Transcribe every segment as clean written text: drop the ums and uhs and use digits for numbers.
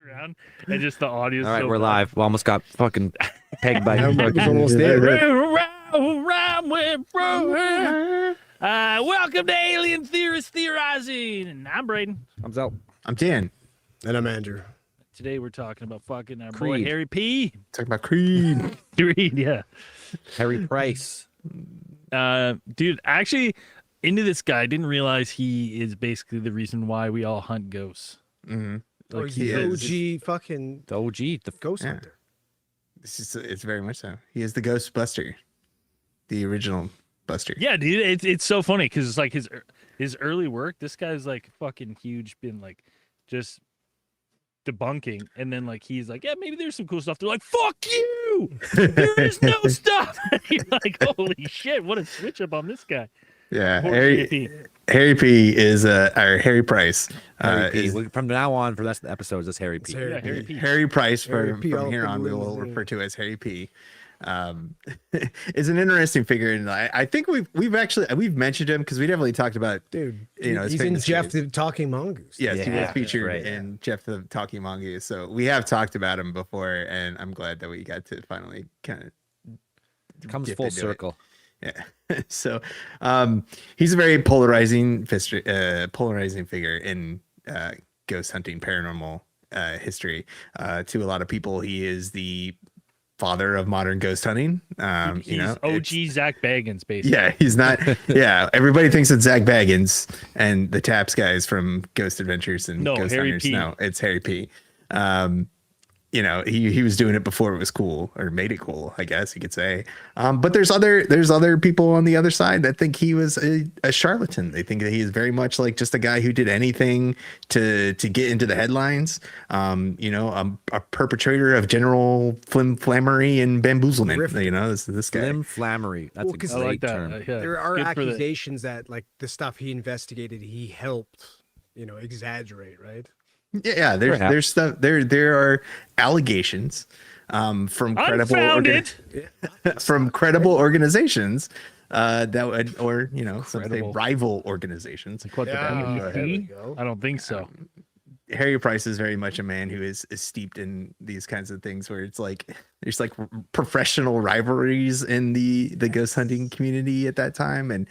around and just the audio. All right, so we're bad. live. We almost got fucking pegged by It's almost there. Welcome to Alien Theorists Theorizing. And I'm Braden. I'm out. I'm Dan. And I'm Andrew. Today we're talking about fucking our boy Creed. Harry P. Talking about Creed. Creed, yeah. Harry Price. Dude, actually, into this guy, I didn't realize he is basically the reason why we all hunt ghosts. Mm-hmm. Like he he is. is. OG fucking The OG. The ghost hunter. It's very much so. He is the ghost buster. The original buster. Yeah, dude, it's so funny because it's like his early work. This guy's like fucking huge, been like just debunking, and then like he's like, yeah, maybe there's some cool stuff. They're like, fuck you, there is no stuff. And you're like, holy shit, what a switch up on this guy. Yeah. Poor Harry P is or Harry Price. Harry P. Is From now on, for the rest of the episodes, it's Harry P. Yeah, Harry P. Harry Price Harry P. from here on we will refer to as Harry P. Is an interesting figure, and I think we've mentioned him because we definitely talked about, Dude, you know, his he's in famous Jeff series. the Talking Mongoose. Yes, he was Yeah, featured right. in Jeff the Talking Mongoose. So we have talked about him before, and I'm glad that we got to finally kind of Comes dip full into it. circle. Yeah. So he's a very polarizing figure in ghost hunting paranormal history. To a lot of people, he is the father of modern ghost hunting. He's You know, OG it's- Zach Baggins, basically. yeah, he's not. Yeah, everybody thinks it's Zach Baggins and the Taps guys from Ghost Adventures and No, Ghost Harry Hunters. P. No, it's Harry P. You know, he was doing it before it was cool, or made it cool, I guess you could say. But there's other people on the other side that think he was a charlatan. They think that he is very much like just a guy who did anything to get into the headlines. You know, a perpetrator of general flammery and bamboozlement. Horrific. You know, this guy. Slim Flammery. That's Well, a 'cause I great like that. term. Yeah, There are good for the- accusations that like the stuff he investigated, he helped, exaggerate, right? Yeah, there's Perhaps. stuff there are allegations from credible Unfounded. from credible organizations that would, or some say Credible. rival organizations. What the Yeah, fuck? there we go. I don't think so. Harry Price is very much a man who is steeped in these kinds of things where it's like there's like professional rivalries in the ghost hunting community at that time, and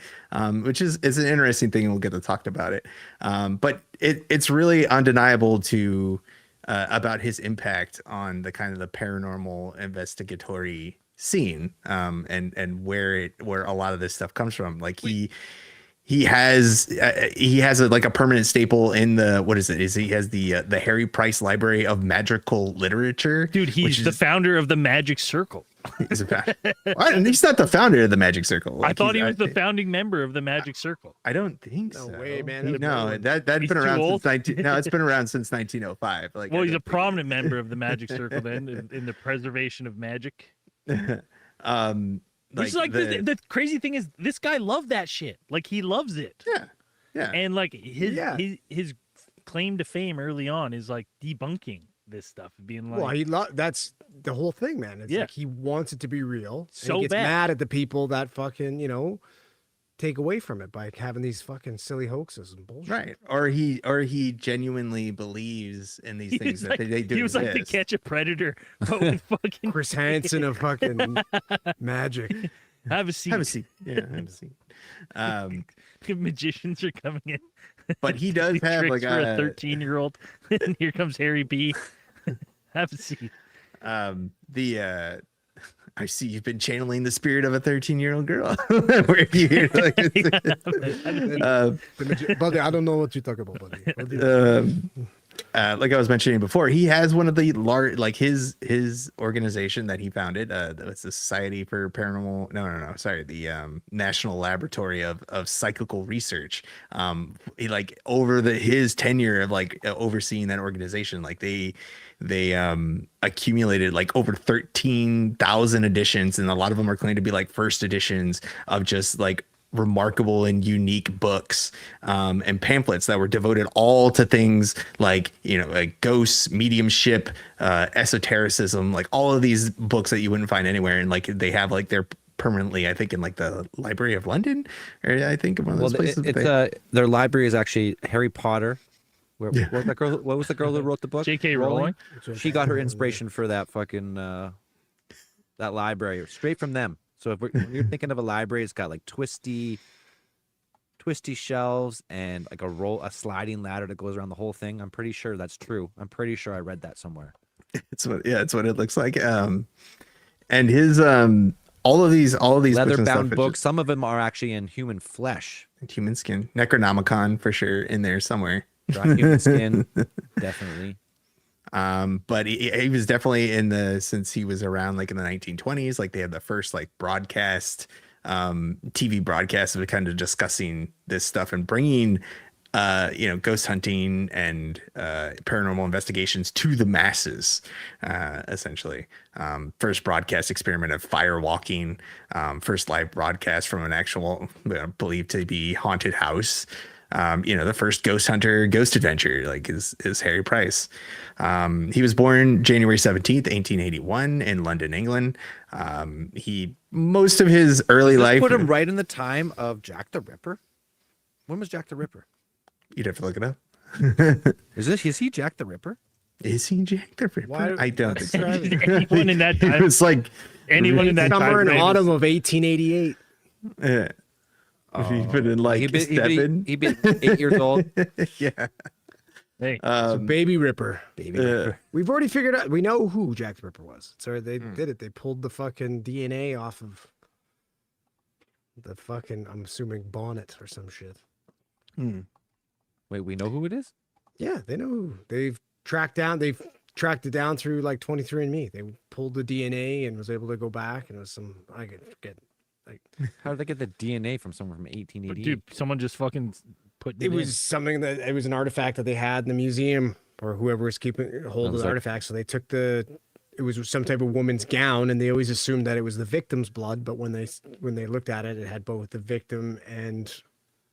which is an interesting thing, and we'll get to talk about it. But it's really undeniable to about his impact on the kind of the paranormal investigatory scene, and where a lot of this stuff comes from. Like he has like a permanent staple in the, what is it? He has the Harry Price Library of Magical Literature. Dude, which he's the founder of the Magic Circle. he's he's not the founder of the Magic Circle. I Like, thought he was the founding member of the Magic Circle. I don't think No so. way, man. No, that's He's been too around old? since 19. No, it's been around since 1905. Like, Well, I he's a don't think- prominent member of the Magic Circle then in the preservation of magic. Like Which is like the crazy thing is this guy loved that shit. Like he loves it. yeah. And like Yeah. his claim to fame early on is like debunking this stuff, being like, Well, that's the whole thing, man. It's Yeah. like he wants it to be real. And So he gets bad. mad at the people that fucking, take away from it by having these fucking silly hoaxes and bullshit. Right, or he genuinely believes in these he things was that like, they do he was like to exist. catch a predator, but with fucking Chris Hansen of fucking magic. have a seat. Have a seat. Yeah, have a seat. Magicians are coming in. But he does These have tricks like for a 13-year-old, and here comes Harry B. Have a seat. I see you've been channeling the spirit of a 13-year-old girl. Where have you hear like, Buddy, I don't know what you're talking about, buddy. What do you- like I was mentioning before, he has one of the large, like his organization that he founded. It's the Society for Paranormal. No. Sorry, the National Laboratory of Psychical Research. He like over his tenure of like overseeing that organization, like they accumulated like over 13,000 editions, and a lot of them are claimed to be like first editions of just like remarkable and unique books and pamphlets that were devoted all to things like like ghosts, mediumship, esotericism, like all of these books that you wouldn't find anywhere, and like they have like they're permanently, I think, in like the Library of London, or I think one of those places. Their library is actually Harry Potter, Where, Yeah. what was the girl who wrote the book? J.K. Rowling. She got her inspiration for that fucking that library straight from them. So when you're thinking of a library, it's got like twisty shelves and like a sliding ladder that goes around the whole thing. I'm pretty sure that's true. I'm pretty sure I read that somewhere. It's what it looks like. And his all of these Leather books and bound stuff, books. Some of them are actually in human flesh. human skin, Necronomicon for sure in there somewhere. Human skin, definitely. But he was definitely since he was around like in the 1920s, like they had the first like broadcast, TV broadcast of kind of discussing this stuff and bringing, ghost hunting and paranormal investigations to the masses, essentially. First broadcast experiment of fire walking, first live broadcast from an actual believed to be haunted house. The first ghost hunter ghost adventure like is Harry Price. He was born January 17th, 1881 in London, England. Most of his early life Put him right in the time of Jack the Ripper. When was Jack the Ripper? You'd have to look it up. Is he Jack the Ripper? Is he Jack the Ripper? Why- I don't that's think so. right. Anyone in that It time, was like anyone in that time Summer and frame is- autumn of 1888. he put in like He'd Stephen. been 8 years old. Yeah. Hey, So Baby Ripper. Baby Ripper. We've already figured out. We know who Jack the Ripper was. So they did it. They pulled the fucking DNA off of the fucking, I'm assuming, bonnet or some shit. Wait, we know who it is? Yeah, they know who. They've tracked it down through like 23andMe. They pulled the DNA and was able to go back, and it was some, I could forget. How did they get the DNA from someone from 1888? dude, someone just fucking put It was something that it was an artifact that they had in the museum, or whoever was keeping hold of was the like- artifact. So they took it was some type of woman's gown, and they always assumed that it was the victim's blood. But when they looked at it, it had both the victim and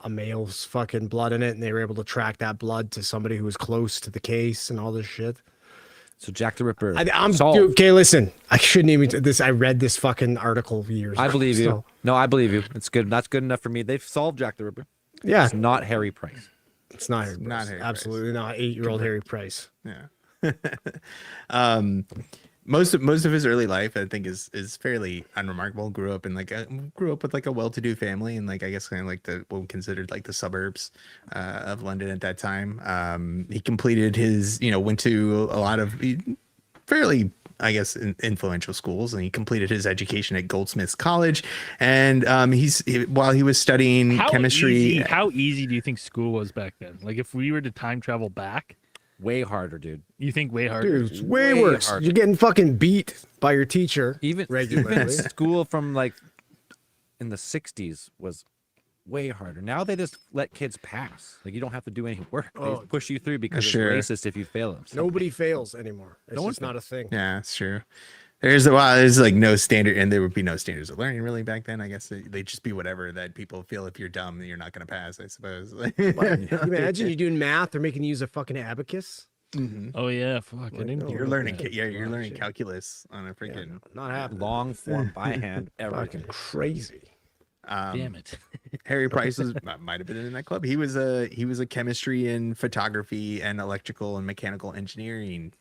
a male's fucking blood in it, and they were able to track that blood to somebody who was close to the case and all this shit. So Jack the Ripper. I'm solved. dude, okay. Listen, I shouldn't even this. I read this fucking article years. I ago, believe you. so- No, I believe you. It's good. That's good enough for me. They've solved Jack the Ripper. Yeah, It's not Harry Price. it's not Harry not Price. Harry Price. Absolutely not. 8-year-old Harry Price. Yeah. Most of his early life, I think, is fairly unremarkable. Grew up with like a well-to-do family, and like I guess kind of like what we considered like the suburbs of London at that time. He completed his, went to a lot of fairly, I guess, influential schools, and he completed his education at Goldsmiths College. And while he was studying chemistry, How easy do you think school was back then? Like, if we were to time travel back, Way harder, dude. you think way harder? Dude, it's way, Way worse. harder. You're getting fucking beat by your teacher Even regularly. school from like in the 60s was way harder. Now they just let kids pass. Like you don't have to do any work. They Oh, just push you through because sure. it's racist if you fail them. So Nobody fails anymore. It's No one just not a thing. yeah, that's true. There's like no standard, and there would be no standards of learning really back then. I guess they'd just be whatever that people feel. If you're dumb, then you're not going to pass, I suppose. Can you imagine you doing math? They're making you use a fucking abacus. Mhm. Oh yeah, fuck. I Like, didn't no. think You're about learning, that. you're Oh, learning shit. calculus on a Yeah, freaking. no, not happening. long form by hand, everything. Fucking crazy. Damn it. Harry Price might have been in that club. He was a chemistry and photography and electrical and mechanical engineering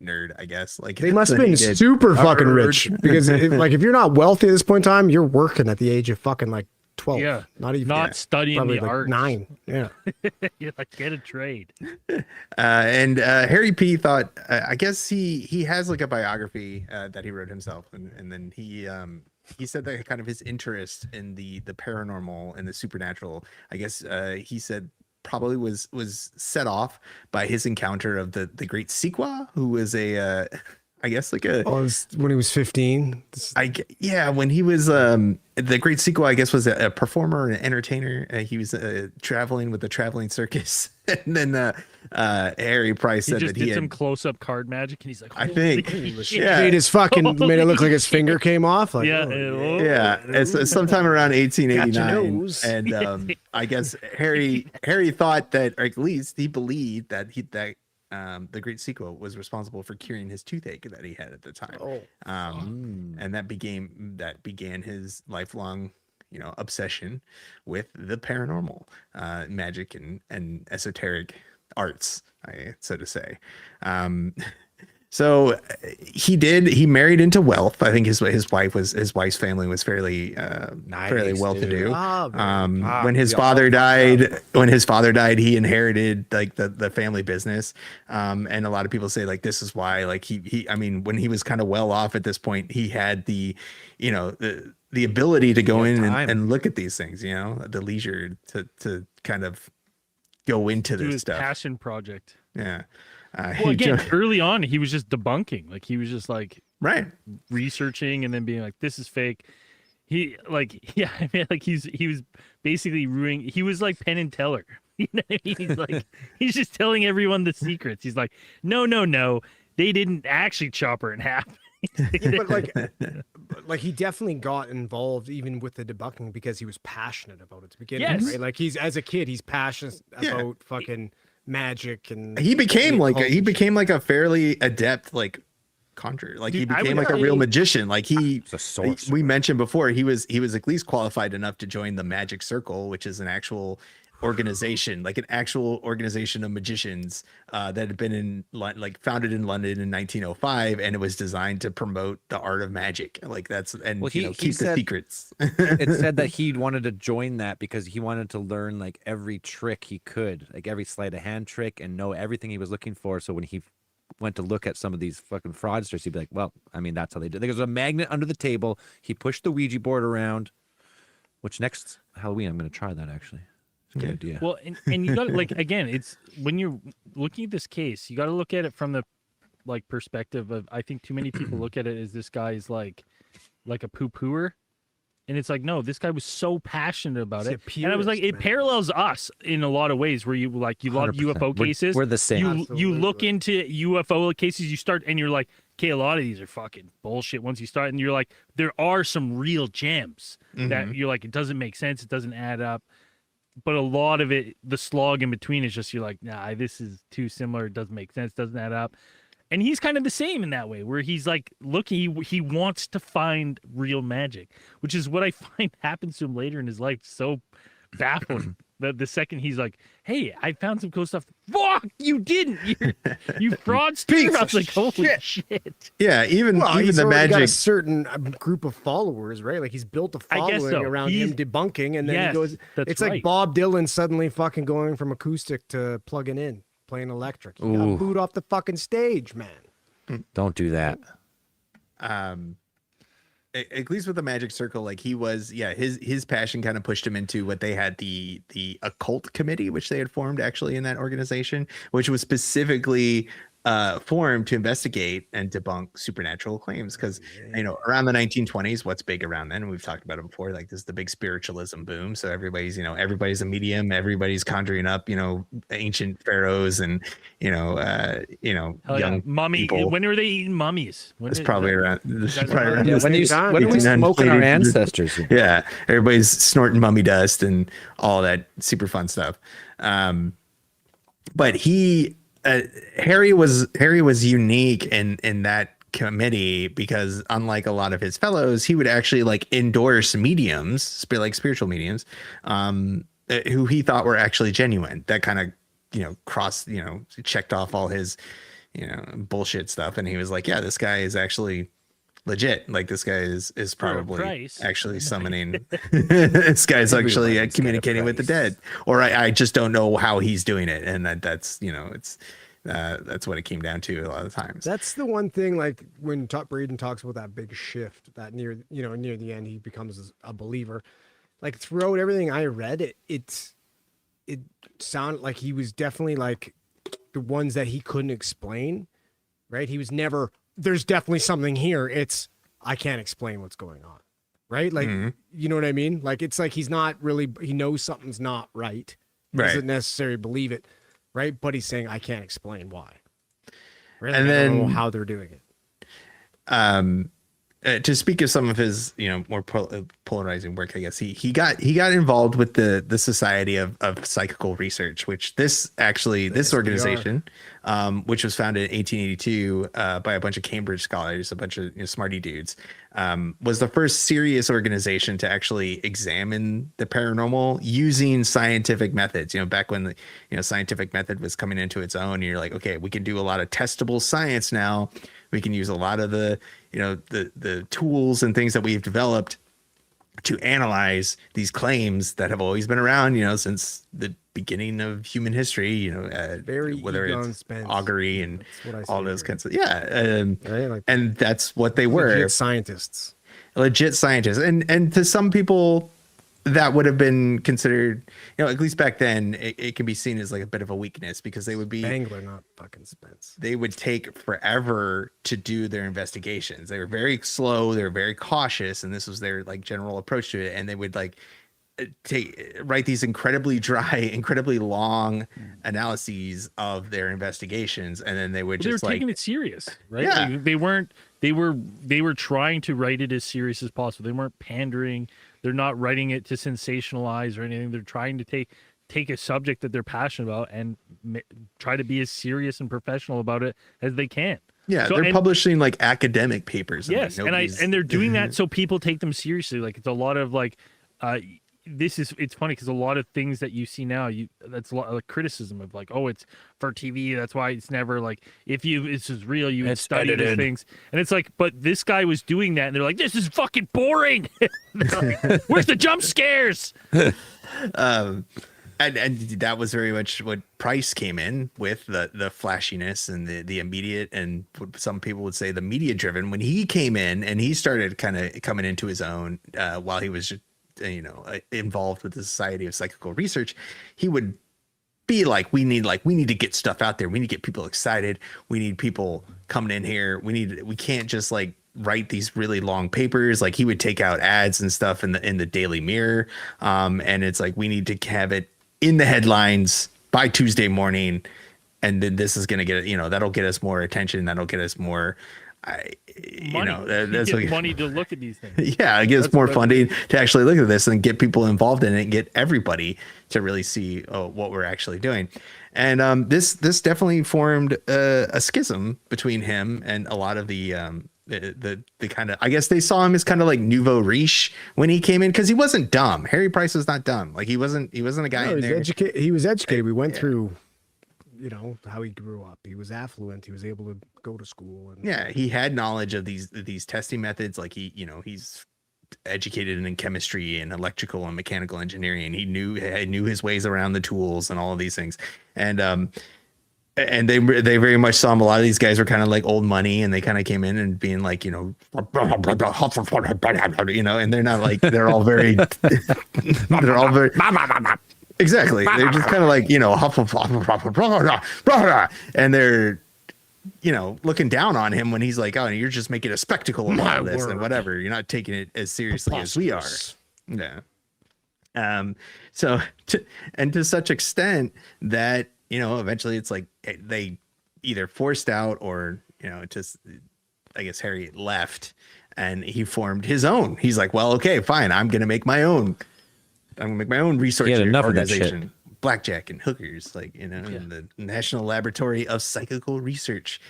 nerd, I guess. Like They must have that's been what he did. super fucking Nerd. rich because if you're not wealthy at this point in time, you're working at the age of fucking like 12. Yeah, Not even Not studying probably the like art. 9. Yeah. You're like, get a trade. And Harry P thought, I guess he has like a biography that he wrote himself, and then he said that kind of his interest in the paranormal and the supernatural, I guess he said probably was set off by his encounter of the great Sequa, who was a I guess like a Oh, it was when he was 15. when he was the great Sequel, I guess, was a performer and entertainer. He was traveling with the traveling circus, and then Harry Price He said just that he did some had, close-up card magic, and he's like, I "Holy think, shit." yeah. Made his fucking made it look like his finger came off. Like, Yeah, oh, yeah, it's sometime around 1889, nose. and I guess Harry thought that, or at least he believed that the great Sequel was responsible for curing his toothache that he had at the time. Oh, And that began his lifelong, obsession with the paranormal, magic and esoteric arts, so to say. So he married into wealth. I think his wife's family was fairly fairly Nice, well to dude. do. Ah, When his yeah, father all died, he inherited like the family business. And a lot of people say like this is why like he I mean, when he was kind of well off at this point, he had the, you know, the ability to go He had in time. and look at these things, you know, the leisure to kind of go into Do this his stuff. passion project. Yeah. Well, He again, jo- early on, he was just debunking. Like he was just like right. researching and then being like, "This is fake." He like, yeah, I mean, like he was basically ruining. He was like Penn and Teller. You know what I mean? He's like he's just telling everyone the secrets. He's like, no, they didn't actually chop her in half. Yeah, but he definitely got involved even with the debunking because he was passionate about it to begin with, Yes. right? Like he's as a kid, he's passionate Yeah. about fucking magic and He became the like occult he and shit. became like a fairly adept like conjurer. Like he Dude, I became would like a real say- magician. Like he It's a source. we mentioned before he was at least qualified enough to join the Magic Circle, which is an actual organization, like an actual organization of magicians that had been in like founded in London in 1905, and it was designed to promote the art of magic. Like that's and Well, you know, he keep the said- secrets. It said that he wanted to join that because he wanted to learn like every trick he could, like every sleight of hand trick, and know everything he was looking for. So when he went to look at some of these fucking fraudsters, he'd be like, "Well, I mean, that's how they do." There's a magnet under the table. He pushed the Ouija board around. Which next Halloween I'm going to try that actually. It's a good idea. Well, and you got to like again, it's when you're looking at this case, you got to look at it from the like perspective of I think too many people look at it as this guy's like a poo-pooer. And it's like, no, this guy was so passionate about He's it. a And I was like, purist, it man. parallels us in a lot of ways where you like you love 100%. UFO cases. We're the same. You look Absolutely. into UFO cases, you start and you're like, okay, a lot of these are fucking bullshit once you start and you're like, there are some real gems that you're like, it doesn't make sense, it doesn't add up. But a lot of it, the slog in between is just you're like, nah, this is too similar, it doesn't make sense, doesn't add up. And he's kind of the same in that way, where he's like, look, he wants to find real magic, which is what I find happens to him later in his life. So baffling. The second he's like, hey, I found some cool stuff. Fuck, you didn't. You fraudster. Piece I was of like, holy shit. shit. Yeah, even Well, even he's the already got a magic. certain group of followers, right? Like he's built a I guess following so. around He's- him debunking, and then Yes, he goes. that's It's right. like Bob Dylan suddenly fucking going from acoustic to plugging in, playing electric. You got Ooh. booed off the fucking stage, man. Don't do that. At least with the Magic Circle, like he was, yeah, his passion kind of pushed him into what they had the occult committee, which they had formed actually in that organization, which was specifically formed to investigate and debunk supernatural claims. Because you know, around the 1920s, what's big around then? And we've talked about it before. Like this is the big spiritualism boom. So everybody's a medium. Everybody's conjuring up ancient pharaohs and Hell yeah. young Mummy. people. When were they eating mummies? When It's did- probably that- around. This is that's probably about- around Yeah, this when you- time. When are we 1800s, smoking our 1800s. ancestors? Yeah, everybody's snorting mummy dust and all that super fun stuff. But Harry was unique in that committee because unlike a lot of his fellows, he would actually like endorse mediums, spiritual mediums, who he thought were actually genuine. That kind of checked off all his bullshit stuff, and he was like, yeah, this guy is actually legit. Like this guy is For a probably price. actually summoning. This guy's actually Everyone's got a communicating with the price. dead, or I just don't know how he's doing it, and that's that's what it came down to a lot of times. That's the one thing. Like when Braden talks about that big shift, that near the end he becomes a believer. Like throughout everything I read, it sounded like he was definitely like the ones that he couldn't explain. Right? He was never. There's definitely something here. It's I can't explain what's going on. Right? Like you know what I mean? Like it's like he's not really. He knows something's not right. He Right. doesn't necessarily believe it. Right? But he's saying I can't explain why. Right? And Like, I don't know then- how they're doing it. to speak of some of his, more polarizing work, I guess he got involved with the Society of Psychical Research, which this SPR. organization, which was founded in 1882 by a bunch of Cambridge scholars, a bunch of smarty dudes, was the first serious organization to actually examine the paranormal using scientific methods. Back when the scientific method was coming into its own, you're like, okay, we can do a lot of testable science now. We can use a lot of the the tools and things that we've developed to analyze these claims that have always been around, since the beginning of human history, Very whether Egon it's Spence. augury and That's what I all say those here. kinds of, Right? Like and that's what they were, legit scientists. legit scientists. And to some people that would have been considered, at least back then, it can be seen as like a bit of a weakness, because they would be, Spangler, not fucking Spence. they would take forever to do their investigations. They were very slow, they were very cautious, and this was their like general approach to it. And they would like write these incredibly dry, incredibly long analyses of their investigations, and then they would They were just like, taking it serious, right? Yeah. Like, they were trying to write it as serious as possible. They weren't pandering. They're not writing it to sensationalize or anything. They're trying to take a subject that they're passionate about and try to be as serious and professional about it as they can. yeah, So- they're and- publishing like academic papers. Yes, like, nobody's- and they're doing that so people take them seriously. Like, it's a lot of like, it's funny because a lot of things that you see now, that's a lot of criticism of like, oh, it's for TV, that's why it's never like, if this is real, you would It's study these edited. things. And it's like, but this guy was doing that, and they're like, this is fucking boring. They're like, where's the jump scares? and that was very much what Price came in with, the flashiness and the immediate, and what some people would say the media driven. When he came in and he started kind of coming into his own, while he was involved with the Society of Psychical Research, he would be like, we need to get stuff out there, we need to get people excited, we need people coming in here, we can't just like write these really long papers. Like, he would take out ads and stuff in the Daily Mirror, and it's like, we need to have it in the headlines by Tuesday morning, and then this is going to get, that'll get us more attention, that'll get us more Money. that's You what, get money to look at these things. yeah, it gives That's more what- funding to actually look at this and get people involved in it and get everybody to really see what we're actually doing. And this definitely formed a schism between him and a lot of the kind of, I guess they saw him as kind of like nouveau riche when he came in, because he wasn't dumb. Harry Price was not dumb. Like, he wasn't a guy No, in there. he was educated. We went through, how he grew up. He was affluent. He was able to go to school. And Yeah, he had knowledge of these testing methods. Like, he's educated in chemistry and electrical and mechanical engineering. He knew his ways around the tools and all of these things. And they very much saw him. A lot of these guys were kind of like old money, and they kind of came in and being like, and they're not like, they're all very exactly. They're just kind of like, and they're, looking down on him when he's like, oh, you're just making a spectacle of all of this and whatever. You're not taking it as seriously as we are. Yeah. So to such extent that, eventually it's like they either forced out or, just, I guess Harry left and he formed his own. He's like, well, okay, fine. I'm going to make my own research He had enough of that shit. organization. Blackjack and hookers, and the National Laboratory of Psychical Research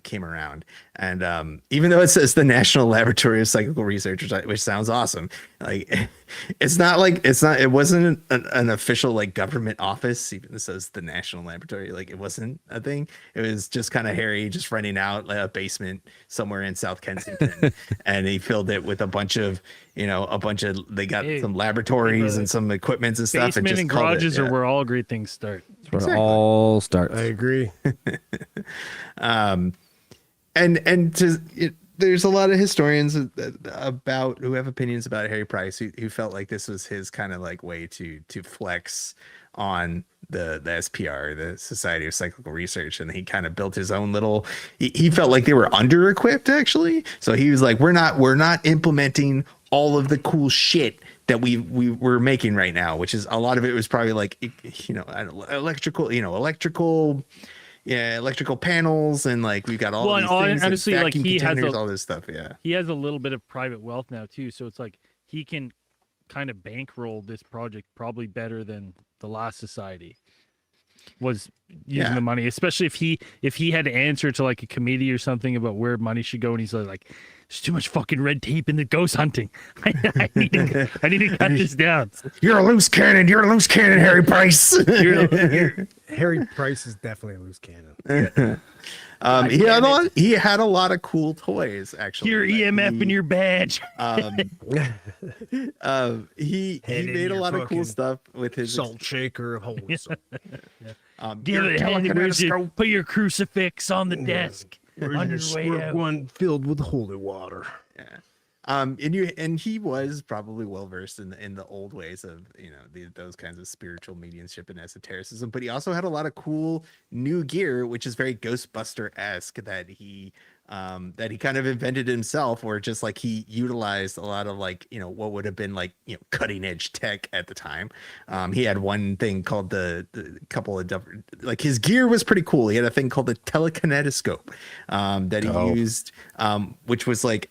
came around. And even though it says the National Laboratory of Psychical Research, which sounds awesome, like it wasn't an official like government office. Even it says the National Laboratory, like it wasn't a thing. It was just kind of Harry just renting out like a basement somewhere in South Kensington, and he filled it with a bunch of they got Hey, some laboratories brother. and some equipment and stuff. Basement just and called it, garages yeah. are where all great things start. That's where Exactly. it all starts. I agree. There's a lot of historians who have opinions about Harry Price who felt like this was his kind of like way to flex on the SPR, the Society of Psychical Research, and he kind of built his own little. He felt like they were under equipped actually, so he was like, we're not implementing all of the cool shit that we were making right now, which is a lot of it was probably like electrical electrical panels, and like we've got all Well, these and things, honestly, like, vacuum he has containers, a- all this stuff. Yeah. He has a little bit of private wealth now too, so it's like he can kind of bankroll this project probably better than the last society was using Yeah. the money, especially if he had to answer to like a committee or something about where money should go, and he's like, there's too much fucking red tape in the ghost hunting. I need to cut this down. You're a loose cannon. You're a loose cannon, Harry Price. Harry Price is definitely a loose cannon. He had a lot of cool toys, actually. Your Like, EMF he, and your badge. he Head in made a your lot of cool fucking stuff with his Salt shaker, holy salt. Give your it a hand. Where's your, telekinescope. put your crucifix on the desk on your way out. One filled with holy water. And he was probably well versed in the old ways of those kinds of spiritual mediumship and esotericism, but he also had a lot of cool new gear, which is very Ghostbuster-esque, that he kind of invented himself, or just like he utilized a lot of like what would have been like cutting edge tech at the time. He had one thing called the couple of different, like, his gear was pretty cool. He had a thing called the telekinetoscope that he used, which was like,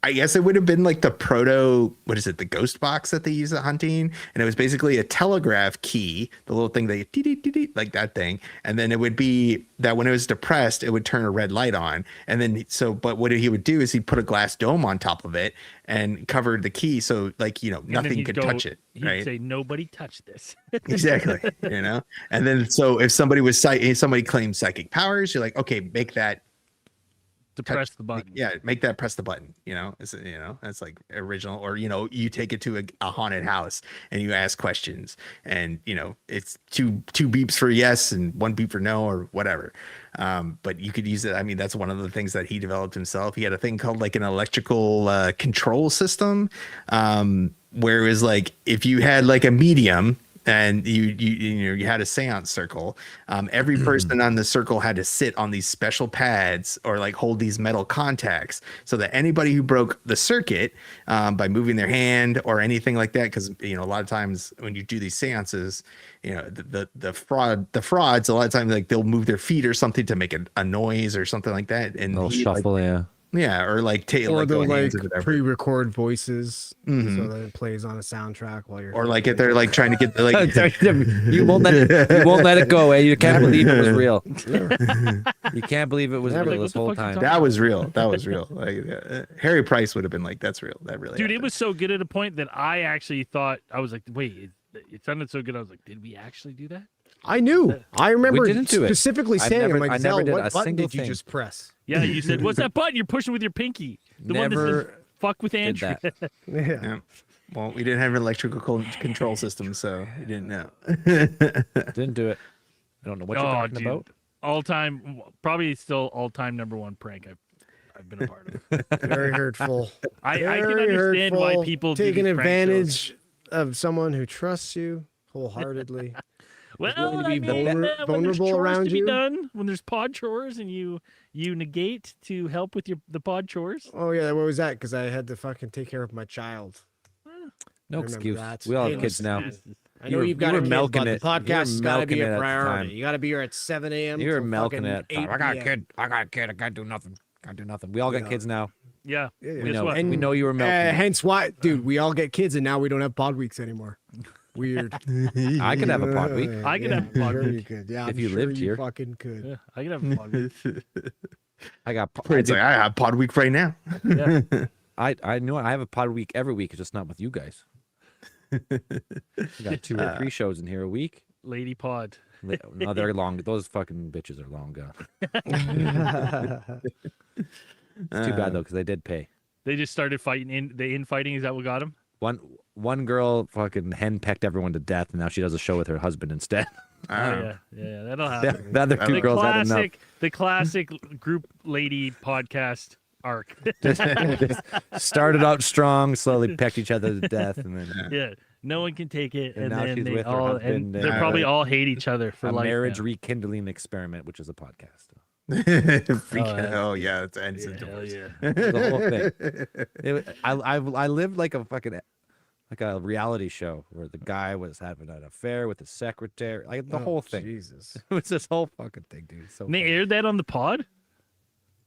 I guess it would have been like the the ghost box that they use at hunting. And it was basically a telegraph key, the little thing that like that thing. And then it would be that when it was depressed, it would turn a red light on. And then, but what he would do is he'd put a glass dome on top of it and covered the key. So like, And then nothing he'd could go- touch it. He'd Right. say, nobody touch this. Exactly. And then, so if somebody claimed psychic powers, you're like, okay, make that, To press the button. yeah, make that press the button. That's like original. Or you take it to a haunted house and you ask questions, and it's two beeps for yes and one beep for no, or whatever. But you could use it. I mean, that's one of the things that he developed himself. He had a thing called like an electrical control system, where it was like, if you had like a medium and you had a seance circle, every person on the circle had to sit on these special pads or like hold these metal contacts, so that anybody who broke the circuit by moving their hand or anything like that, because a lot of times when you do these seances, the frauds a lot of times, like, they'll move their feet or something to make a noise or something like that, and A little he, shuffle, yeah. or like Or go they'll hands like or whatever. pre-record voices Mhm. so that it plays on a soundtrack while you're. Or like if they're like trying to get like you won't let it go, eh? You can't believe it was real. You can't believe it was Yeah, real like, this what the whole fuck you time. talking that was real. That was real. Like Harry Price would have been like, that's real. That really Dude, it happened. was so good at a point that I actually thought, I was like, wait, it sounded so good. I was like, did we actually do that? I knew. I remember didn't do it. specifically I saying, never- I'm like, I Zell, never did what a button single did you thing. just press? Yeah, you said, what's that button you're pushing with your pinky? The one that says, Never fuck with did Andrew. that. Yeah. Yeah. Well, we didn't have an electrical control system, so we didn't know. Didn't do it. I don't know what you're Oh, talking dude. about. All time, probably still all time #1 prank I've been a part of. Very hurtful. I can Very understand why hurtful. people do taking these prank shows. advantage of someone who trusts you wholeheartedly. Well, willing to I be mean, vulner- when there's vulnerable chores around to be you. done, when there's pod chores and you negate to help with the pod chores. Oh yeah, what was that? Because I had to fucking take care of my child. No remember excuse. that. We all have Hey, kids now. I You know were- you've got you a were kid, milking but it. the You were podcast has got to be milking it a at the priority. time. You got to be here at 7 a.m. You were till milking fucking it. 8 I got a p.m. kid. I got a kid. I can't do nothing. Can't do nothing. We all got Yeah. kids now. Yeah. Yeah, yeah. We Guess know. what? We know you were milking. it. Hence why, dude, we all get kids and now we don't have pod weeks anymore. Weird. I could have a pod week. I could have a pod sure week. You could. Yeah, If I'm you sure lived you here. fucking could. Yeah, I can have a pod week. I got. It's like, I have pod week right now. Yeah. I know I have a pod week every week. It's just not with you guys. We got 2 or 3 shows in here a week. Lady pod. No, they're long. Those fucking bitches are long gone. It's too bad though, because they did pay. They just started fighting. The infighting, is that what got them? One girl fucking henpecked everyone to death, and now she does a show with her husband instead. Oh yeah, that'll the, happen. the other two The girls had enough. classic group lady podcast arc. Started out strong, slowly pecked each other to death, and then Yeah, no one can take it, And and, now then she's they with her all husband and and- they probably all hate each other for a life. marriage now. rekindling experiment, which is a podcast. Oh yeah, it's ends in Hell divorce. yeah. The whole thing. I lived like a fucking like a reality show where the guy was having an affair with his secretary, like the Oh, whole thing. Jesus. It was this whole fucking thing, dude. So And they funny. aired that on the pod.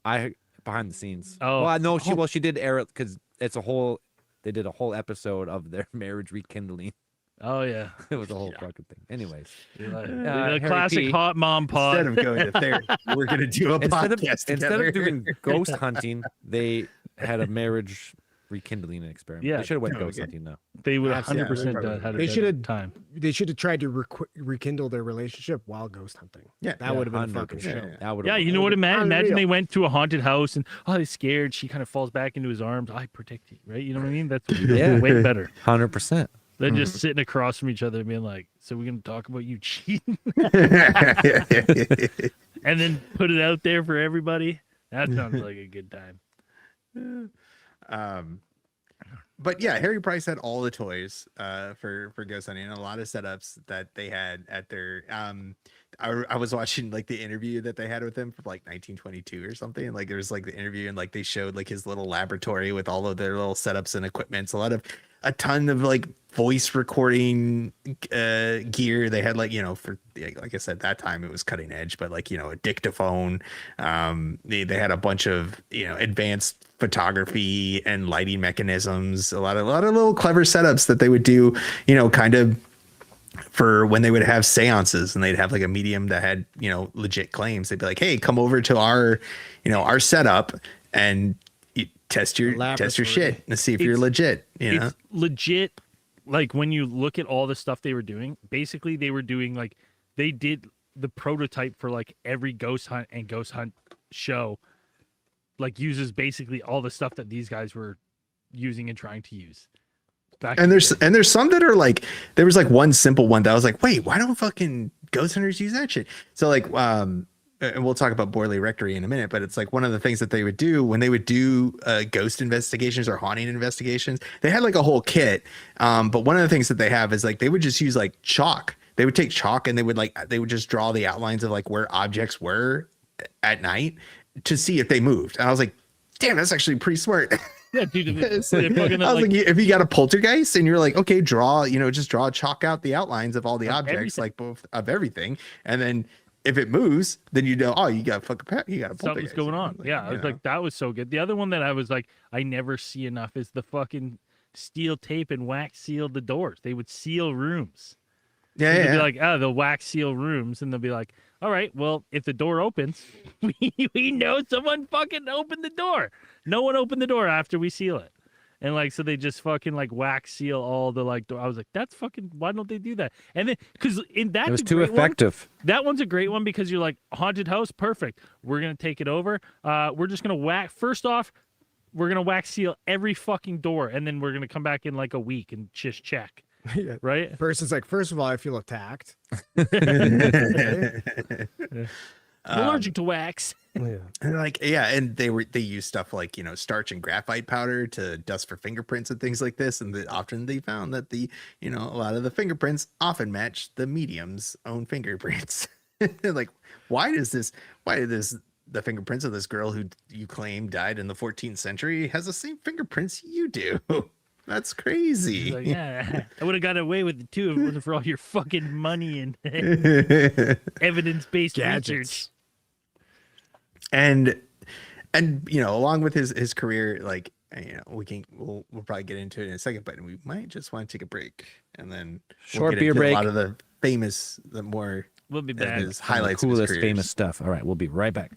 Behind the scenes. Oh. Well, no, she did air it because it's a whole. They did a whole episode of their marriage rekindling. Oh yeah, It was a whole fucking thing. Anyways, the Harry classic P. hot mom pod. Instead of going to therapy, we're gonna do a podcast instead together. of doing ghost hunting, they had a marriage rekindling experiment. Yeah. They should have went Oh, ghost okay. hunting now. They would Absolutely. 100% probably had a They better should've- time. They should have tried to rekindle their relationship while ghost hunting. Yeah. That would have been a fucking 100%. show. Yeah. That would. Yeah, you know what? Imagine unreal. they went to a haunted house and they're scared. She kind of falls back into his arms. I protect you, right? You know what I mean? That's Yeah. way better 100%. than just sitting across from each other and being like, "So we're gonna talk about you cheating," and then put it out there for everybody. That sounds like a good time. But yeah, Harry Price had all the toys for ghost hunting and a lot of setups that they had at their I was watching like the interview that they had with him from like 1922 or something. Like there was like the interview and like they showed like his little laboratory with all of their little setups and equipments, a ton of like voice recording gear. They had like, you know, for like I said, that time it was cutting edge, but like, you know, a dictaphone. They had a bunch of, you know, advanced photography and lighting mechanisms, a lot of little clever setups that they would do, you know, kind of for when they would have seances and they'd have like a medium that had, you know, legit claims. They'd be like, hey, come over to our, you know, our setup and you test your Laboratory. shit and see if you're It's- legit, you know? It's legit. Like when you look at all the stuff they were doing, basically they were doing like they did the prototype for like every ghost hunt and ghost hunt show. Like uses basically all the stuff that these guys were using and trying to use. Back in And the there's day. some that are like, there was like one simple one that I was like, wait, why don't fucking ghost hunters use that shit? So like, and we'll talk about Borley Rectory in a minute, but it's like one of the things that they would do when they would do ghost investigations or haunting investigations. They had like a whole kit, but one of the things that they have is like they would just use like chalk. They would take chalk and they would just draw the outlines of like where objects were at night to see if they moved. And I was like, damn, that's actually pretty smart. Yeah, dude. They I fucking, was like, if you got a poltergeist and you're like, okay, just chalk out the outlines of all the Of objects, everything. like both of everything. And then if it moves, then you know, oh, you got you got a something's poltergeist. going on. Like, Yeah, I you was know. like, that was so good. The other one that I was like, I never see enough is the fucking steel tape and wax seal the doors. They would seal rooms. yeah, They'd yeah. be like, they'll wax seal rooms, and they'll be like, all right, well, if the door opens, we know someone fucking opened the door. No one opened the door after we seal it. And like, so they just fucking like wax seal all the like door. I was like, that's fucking, why don't they do that? And then, because in that, It was too effective. That one's a great one because you're like, haunted house, perfect. We're going to take it over. We're just going to first off, we're going to wax seal every fucking door. And then we're going to come back in like a week and just check. Yeah. Right? Person's like, first of all, I feel attacked. I'm allergic to wax. Yeah. And like, yeah, and they use stuff like, you know, starch and graphite powder to dust for fingerprints and things like this. And often they found that a lot of the fingerprints often match the medium's own fingerprints. Like, why did the fingerprints of this girl who you claim died in the 14th century has the same fingerprints you do? That's crazy. Like, yeah, I would have got away with it too if it wasn't for all your fucking money and evidence-based Gadgets. research. and you know, along with his career, like, you know, we'll probably get into it in a second, but we might just want to take a break and then Short get beer into break. a lot of the famous, the more We'll be of back. his Some of the highlights of his coolest, careers. famous stuff. All right, we'll be right back.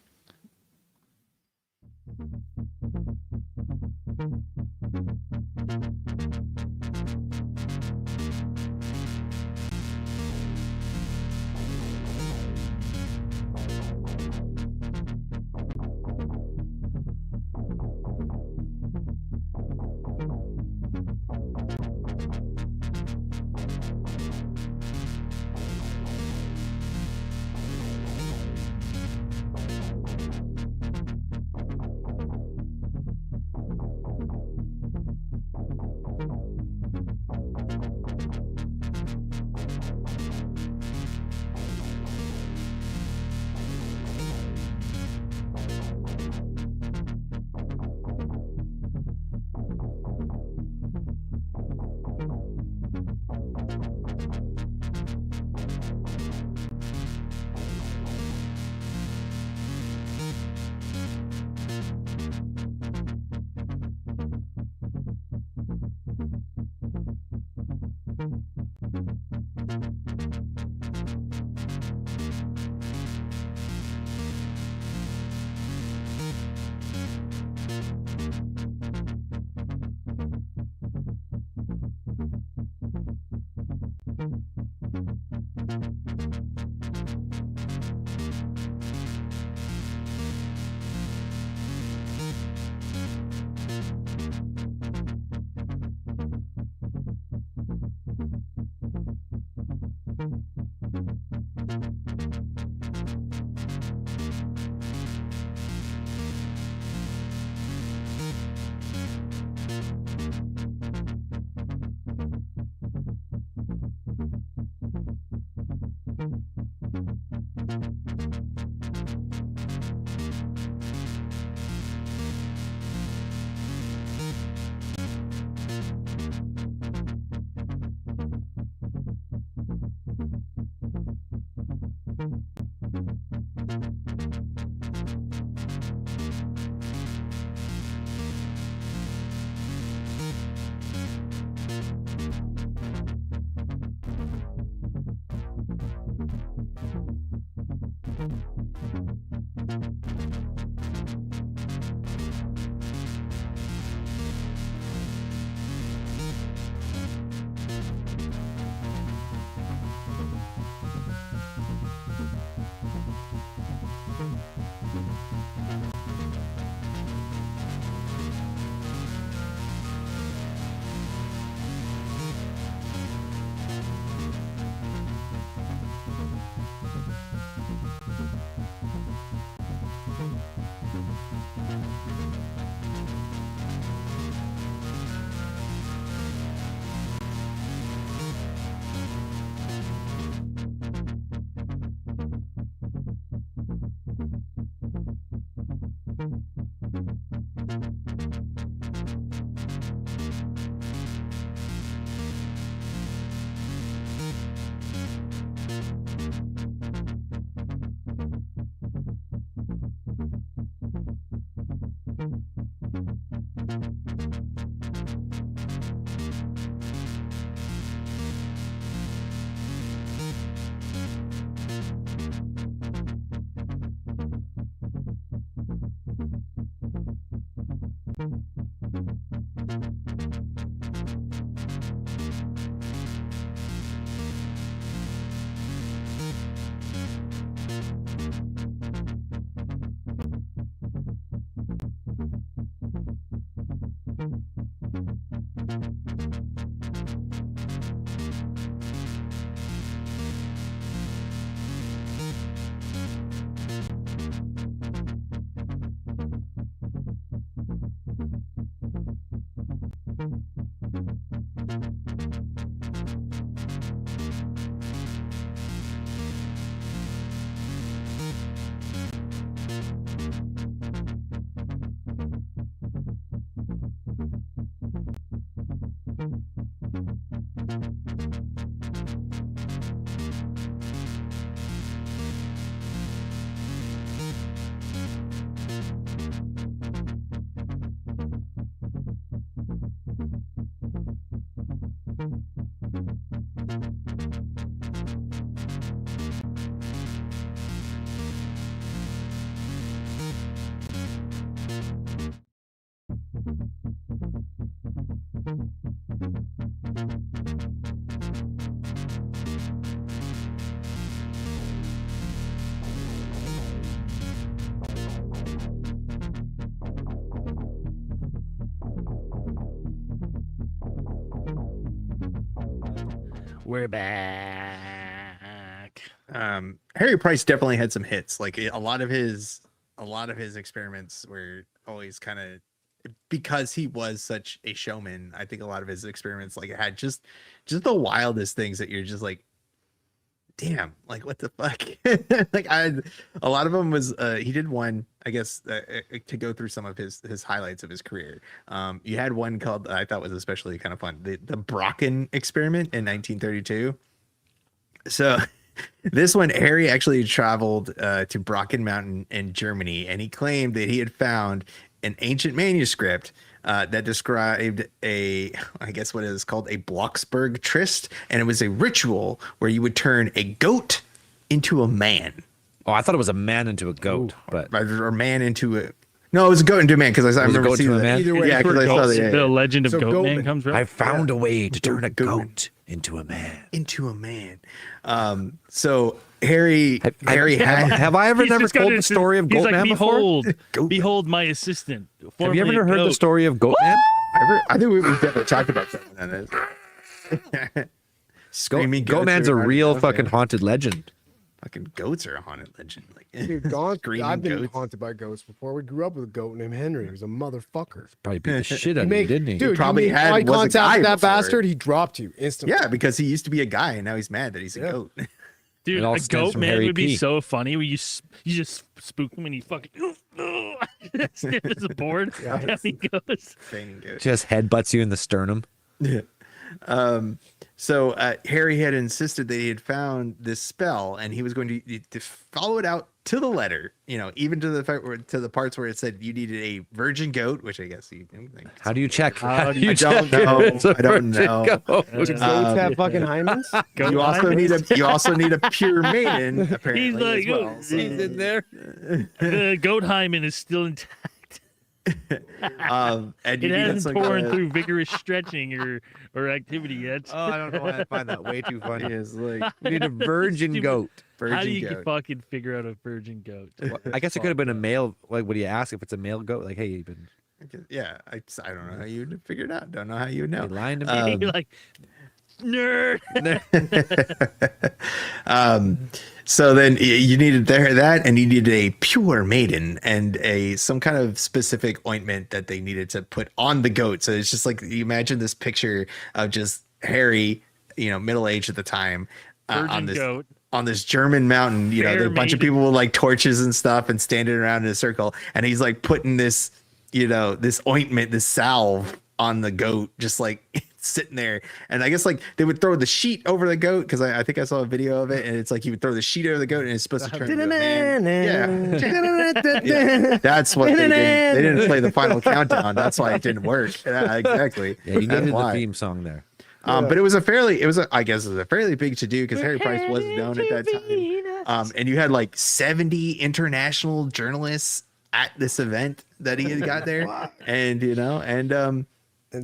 We're back. Harry Price definitely had some hits. Like a lot of his experiments were always kind of, because he was such a showman. I think a lot of his experiments like had just the wildest things that you're just like, damn, like what the fuck. Like a lot of them was he did one, I guess, to go through some of his highlights of his career. You had one called, I thought was especially kind of fun, the Brocken experiment in 1932. So this one, Harry actually traveled to Brocken Mountain in Germany, and he claimed that he had found an ancient manuscript that described I guess what is called a Blocksberg tryst, and it was a ritual where you would turn a goat into a man. Oh, I thought it was a man into a goat, but Or man into a... No, it was a goat into a man, because I Was it remember goat seeing to a that. man? Either way, Yeah, because I saw The that. legend of So Goatman Goatman. comes from. I found a way to turn a Goatman. goat into a man. Into a man. So Harry had... Have I ever He's never just got told the his- story of he's Goatman like, before? behold, Goatman. behold my assistant. Have you formerly ever a heard the goat." story of Goatman? I think we've definitely talked about something on this. Screaming goats Goatman's are a haunted real house, fucking man. haunted legend. Fucking goats are a haunted legend. Like, Dude, I've been goats. haunted by ghosts before. We grew up with a goat named Henry. He was a motherfucker. Probably beat the shit out of you, didn't he? Dude, probably you made had- eye was a contact guy with that before. bastard. He dropped you instantly. Yeah, because he used to be a guy, and now he's mad that he's a Yeah. goat. Dude, It all a stems goat from man Harry would be P. so funny when you just spook him and he fucking stiff as a board. Down he goes. Feigning goat. Just headbutts you in the sternum. Yeah. So Harry had insisted that he had found this spell, and he was going to follow it out to the letter. You know, even to the parts where it said you needed a virgin goat, which I guess you. How do you check? How do you I don't know. I don't know. Do goats Um, have fucking hymens? Goat You also hymen. need a pure maiden apparently like, as well. "Oh, So, He's in there. The goat hymen is still intact. and It you needed hasn't some torn kind of- through vigorous stretching or activity yet. Oh, I don't know why I find that way too funny. Yes, like We need a virgin Stupid. goat. virgin How do you goat. fucking figure out a virgin goat? Well, I guess it could have been a male. Like, what do you ask if it's a male goat? Like, hey, you've been Yeah, I don't know how you would figure it out. Don't know how you would know. you lying to me? You're like, nerd. So then you needed that, and you needed a pure maiden and some kind of specific ointment that they needed to put on the goat. So it's just like, you imagine this picture of just Harry, middle aged at the time, Virgin on this goat. on this German mountain. There are a bunch of maiden. people with like torches and stuff and standing around in a circle, and he's like putting this, this ointment, this salve on the goat, just like sitting there. And I guess like they would throw the sheet over the goat, because I think I saw a video of it, and it's like he would throw the sheet over the goat and it's supposed to turn into a man. Yeah. That's what they did. They didn't play the final countdown. That's why it didn't work. Yeah, exactly. Yeah, you That's needed the why. theme song there. But it was a fairly big to do, because Harry Price was known at that time. And you had like 70 international journalists at this event that he had got there. And And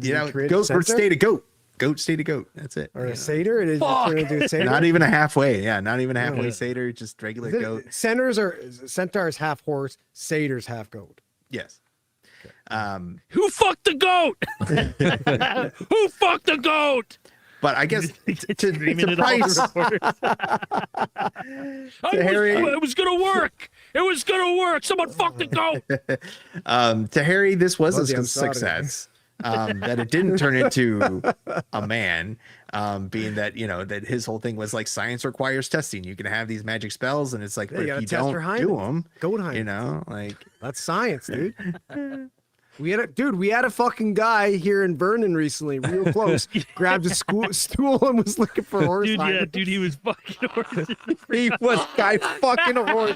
did he create a goat center? stayed a goat. Goat stayed a goat. That's it. Or a satyr? It is turn into a satyr? Not even a halfway. Yeah, not even a halfway Yeah. satyr, just regular The goat. Centaurs half horse, satyrs half goat. Yes. Who fucked the goat? Who fucked the goat? But I guess Screaming to at all Price, the reporters. Harry- It was gonna work. It was gonna work. Someone fucked the goat. to Harry, this was Love the a Amstrad success. That it didn't turn into a man, being that that his whole thing was like, science requires testing. You can have these magic spells, and it's like, Yeah, but you if gotta you test don't for do hymen. them, Goat hymen. like That's science, dude. We had a fucking guy here in Vernon recently, real close, grabbed a stool and was looking for horse. Dude, he was fucking horses. He was guy fucking a horse.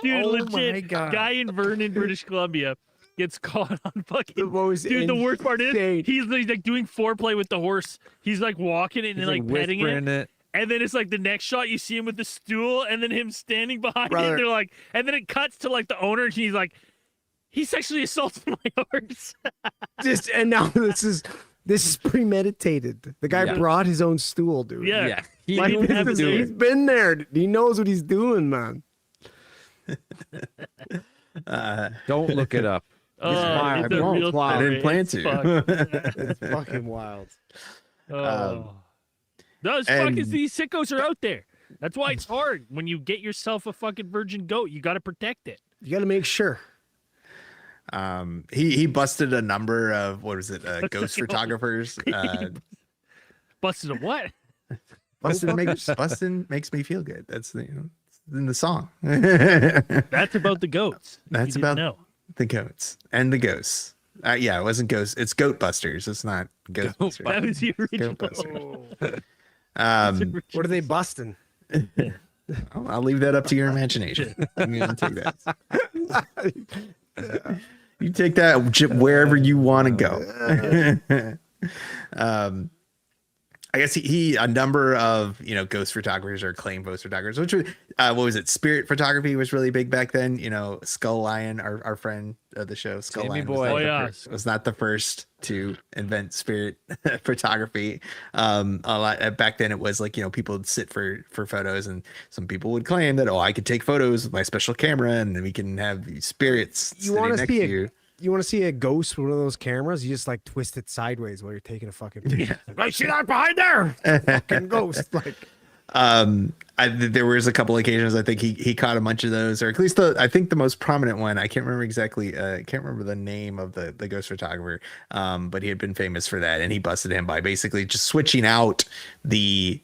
Dude, Oh my legit, God. guy in Vernon, British Columbia, gets caught on fucking. The most Dude, the worst part is insane- he's like doing foreplay with the horse. He's like walking it and like petting it. whispering it. And then it's like the next shot, you see him with the stool, and then him standing behind Brother. it. They're like, and then it cuts to like the owner, and he's like, he sexually assaulted my horse. and now this is premeditated. The guy Yeah. brought his own stool, dude. Yeah. Yeah, he Like, knew what he was do it. he's doing. been there. He knows what he's doing, man. Don't look it up. wild. It's a Don't real fly. I story. didn't plan It's to. fucked. It's fucking wild. Oh. Those and- fucking these sickos are out there. That's why it's hard when you get yourself a fucking virgin goat. You got to protect it. You got to make sure. He busted a number of ghost photographers. Busted a what? Bustin makes me feel good. That's the it's in the song. That's about the goats. That's You didn't about know. the goats and the ghosts. Yeah, it wasn't ghosts. It's Goat Busters. It's not Ghostbusters. That was the original. Ghostbusters. What are they busting? I'll leave that up to your imagination. I'm gonna take that. You take that wherever you want to go. I guess he a number of ghost photographers or claimed ghost photographers, which was what was it? Spirit photography was really big back then. Skull Lion, our friend of the show, Skull Jamie Lion, Boy. Oh, yeah. was not the first to invent spirit photography. A lot back then it was like people would sit for photos, and some people would claim that I could take photos with my special camera, and then we can have these spirits sitting want to next see to you. You want to see a ghost with one of those cameras? You just like twist it sideways while you're taking a fucking picture. Yeah. Like, see that behind there? Fucking ghost. Like, There was a couple occasions I think he caught a bunch of those, or at least I think the most prominent one. I can't remember exactly. I can't remember the name of the ghost photographer. But he had been famous for that, and he busted him by basically just switching out the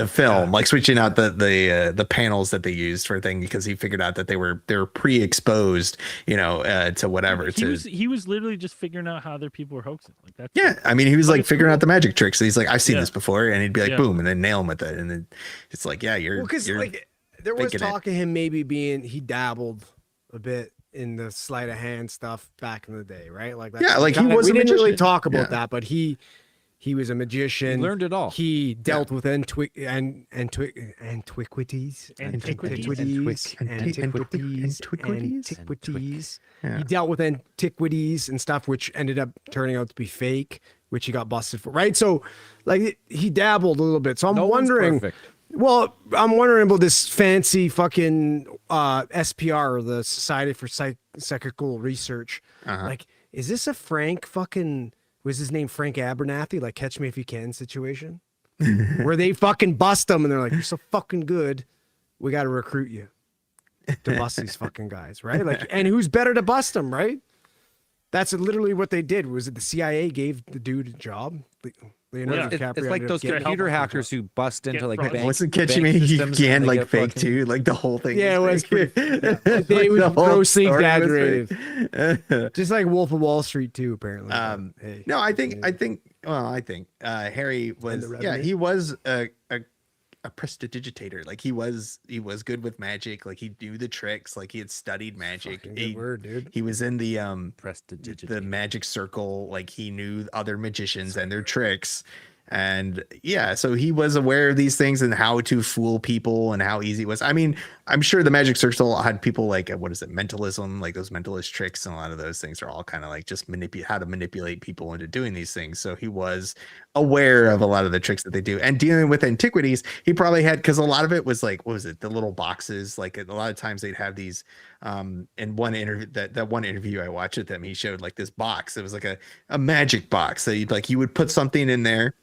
film, like switching out the panels that they used for a thing, because he figured out that they were pre-exposed, to whatever. He was literally just figuring out how other people were hoaxing. Like that's Yeah, I mean, he was like it's figuring cool. out the magic tricks. So he's like, I've seen Yeah. this before, and he'd be like, Yeah. boom, and then nail him with it, and then it's like, yeah, you're because you're like there was faking it. talk of him maybe he dabbled a bit in the sleight of hand stuff back in the day, right? Like that. Yeah, like he was we a didn't really magician. talk about Yeah. that, but he was a magician. He learned it all. He dealt with antiquities. Antiquities. Yeah. He dealt with antiquities and stuff, which ended up turning out to be fake, which he got busted for. Right. So, like, he dabbled a little bit. So I'm No one's wondering. perfect. Well, I'm wondering about this fancy fucking SPR, the Society for Psychical Research. Uh-huh. Like, is this a was his name Frank Abernathy, like Catch Me If You Can situation? Where they fucking bust him and they're like, you're so fucking good, we got to recruit you to bust these fucking guys, right? Like, and who's better to bust them, right? That's literally what they did. Was it the CIA gave the dude a job? Leonardo Yeah. DiCaprio It's like ended up those getting computer a fucking hackers who bust into Get like fraud. bank. Wasn't Catch bank Me If You systems and Can they like get fake fucking- too? Like the whole thing. Yeah, it was fake. pretty- Like, It was the whole grossly story was exaggerated. fake. Just like Wolf of Wall Street too, apparently. Hey. No, I think Harry was the yeah, revenue? he was a prestidigitator. Like he was good with magic. Like he knew the tricks. Like he had studied magic. Fucking good word, dude. He was in the Prestidigitate. magic circle. Like he knew other magicians and their tricks. And yeah, so he was aware of these things and how to fool people and how easy it was. I mean, I'm sure the magic circle had people like, what is it, mentalism, like those mentalist tricks, and a lot of those things are all kind of like just how to manipulate people into doing these things. So he was aware of a lot of the tricks that they do. And dealing with antiquities, he probably had, because a lot of it was like, what was it, the little boxes? Like a lot of times they'd have these. In one interview, that one interview I watched with them, he showed like this box. It was like a magic box. So you would put something in there,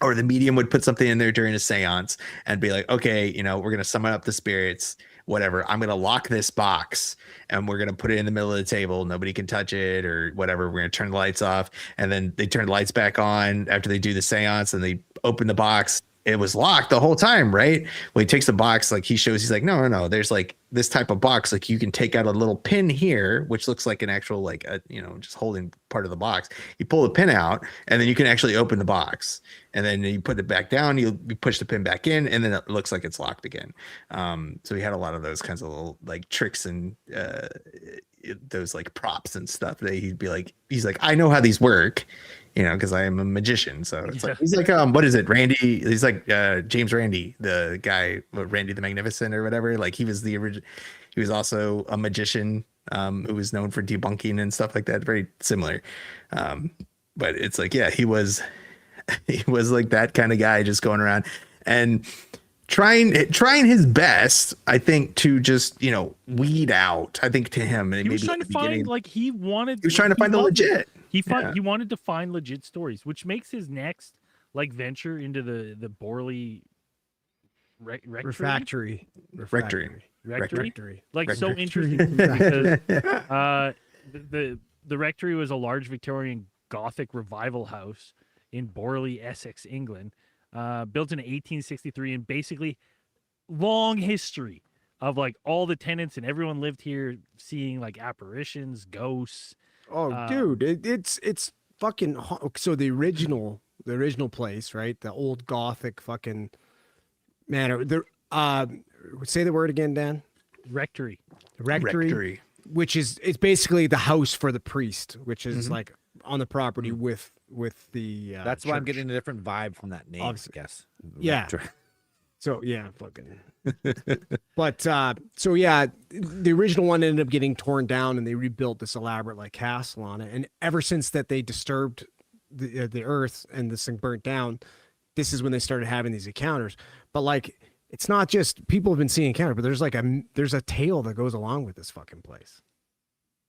or the medium would put something in there during a seance and be like, okay, we're going to summon up the spirits, whatever. I'm going to lock this box and we're going to put it in the middle of the table. Nobody can touch it or whatever. We're going to turn the lights off. And then they turn the lights back on after they do the seance, and they open the box. It was locked the whole time, right? When he takes the box, like he's like, no. There's like this type of box, like you can take out a little pin here, which looks like an actual, like a, just holding part of the box. You pull the pin out and then you can actually open the box, and then you put it back down, you push the pin back in, and then it looks like it's locked again. So we had a lot of those kinds of little like tricks and those like props and stuff that he's like, I know how these work, because I am a magician. So it's like, he's like, what is it, Randy? He's like James Randi, the guy, Randy the Magnificent or whatever. Like he was the original. He was also a magician who was known for debunking and stuff like that. Very similar. But it's like, yeah, he was like that kind of guy, just going around and trying his best, I think, to just weed out. I think to him, He was trying to find he was trying to find the legit. He wanted to find legit stories, which makes his next venture into the Borley Refractory. Rectory. Like so Rectory. interesting because the rectory was a large Victorian Gothic revival house in Borley, Essex, England, built in 1863, and basically long history of like all the tenants and everyone lived here seeing like apparitions, ghosts. Oh, dude, it's fucking so the original place, right? The old Gothic fucking manor. Say the word again, Dan. Rectory. Rectory. Which is, it's basically the house for the priest, which is like on the property with the That's why I'm church. getting a different vibe from that name, Obviously. I guess. Yeah. Rector. So yeah, fucking. But so yeah, the original one ended up getting torn down, and they rebuilt this elaborate like castle on it. And ever since that they disturbed the earth and this thing burnt down, this is when they started having these encounters. But like, it's not just people have been seeing encounters, but there's a tale that goes along with this fucking place.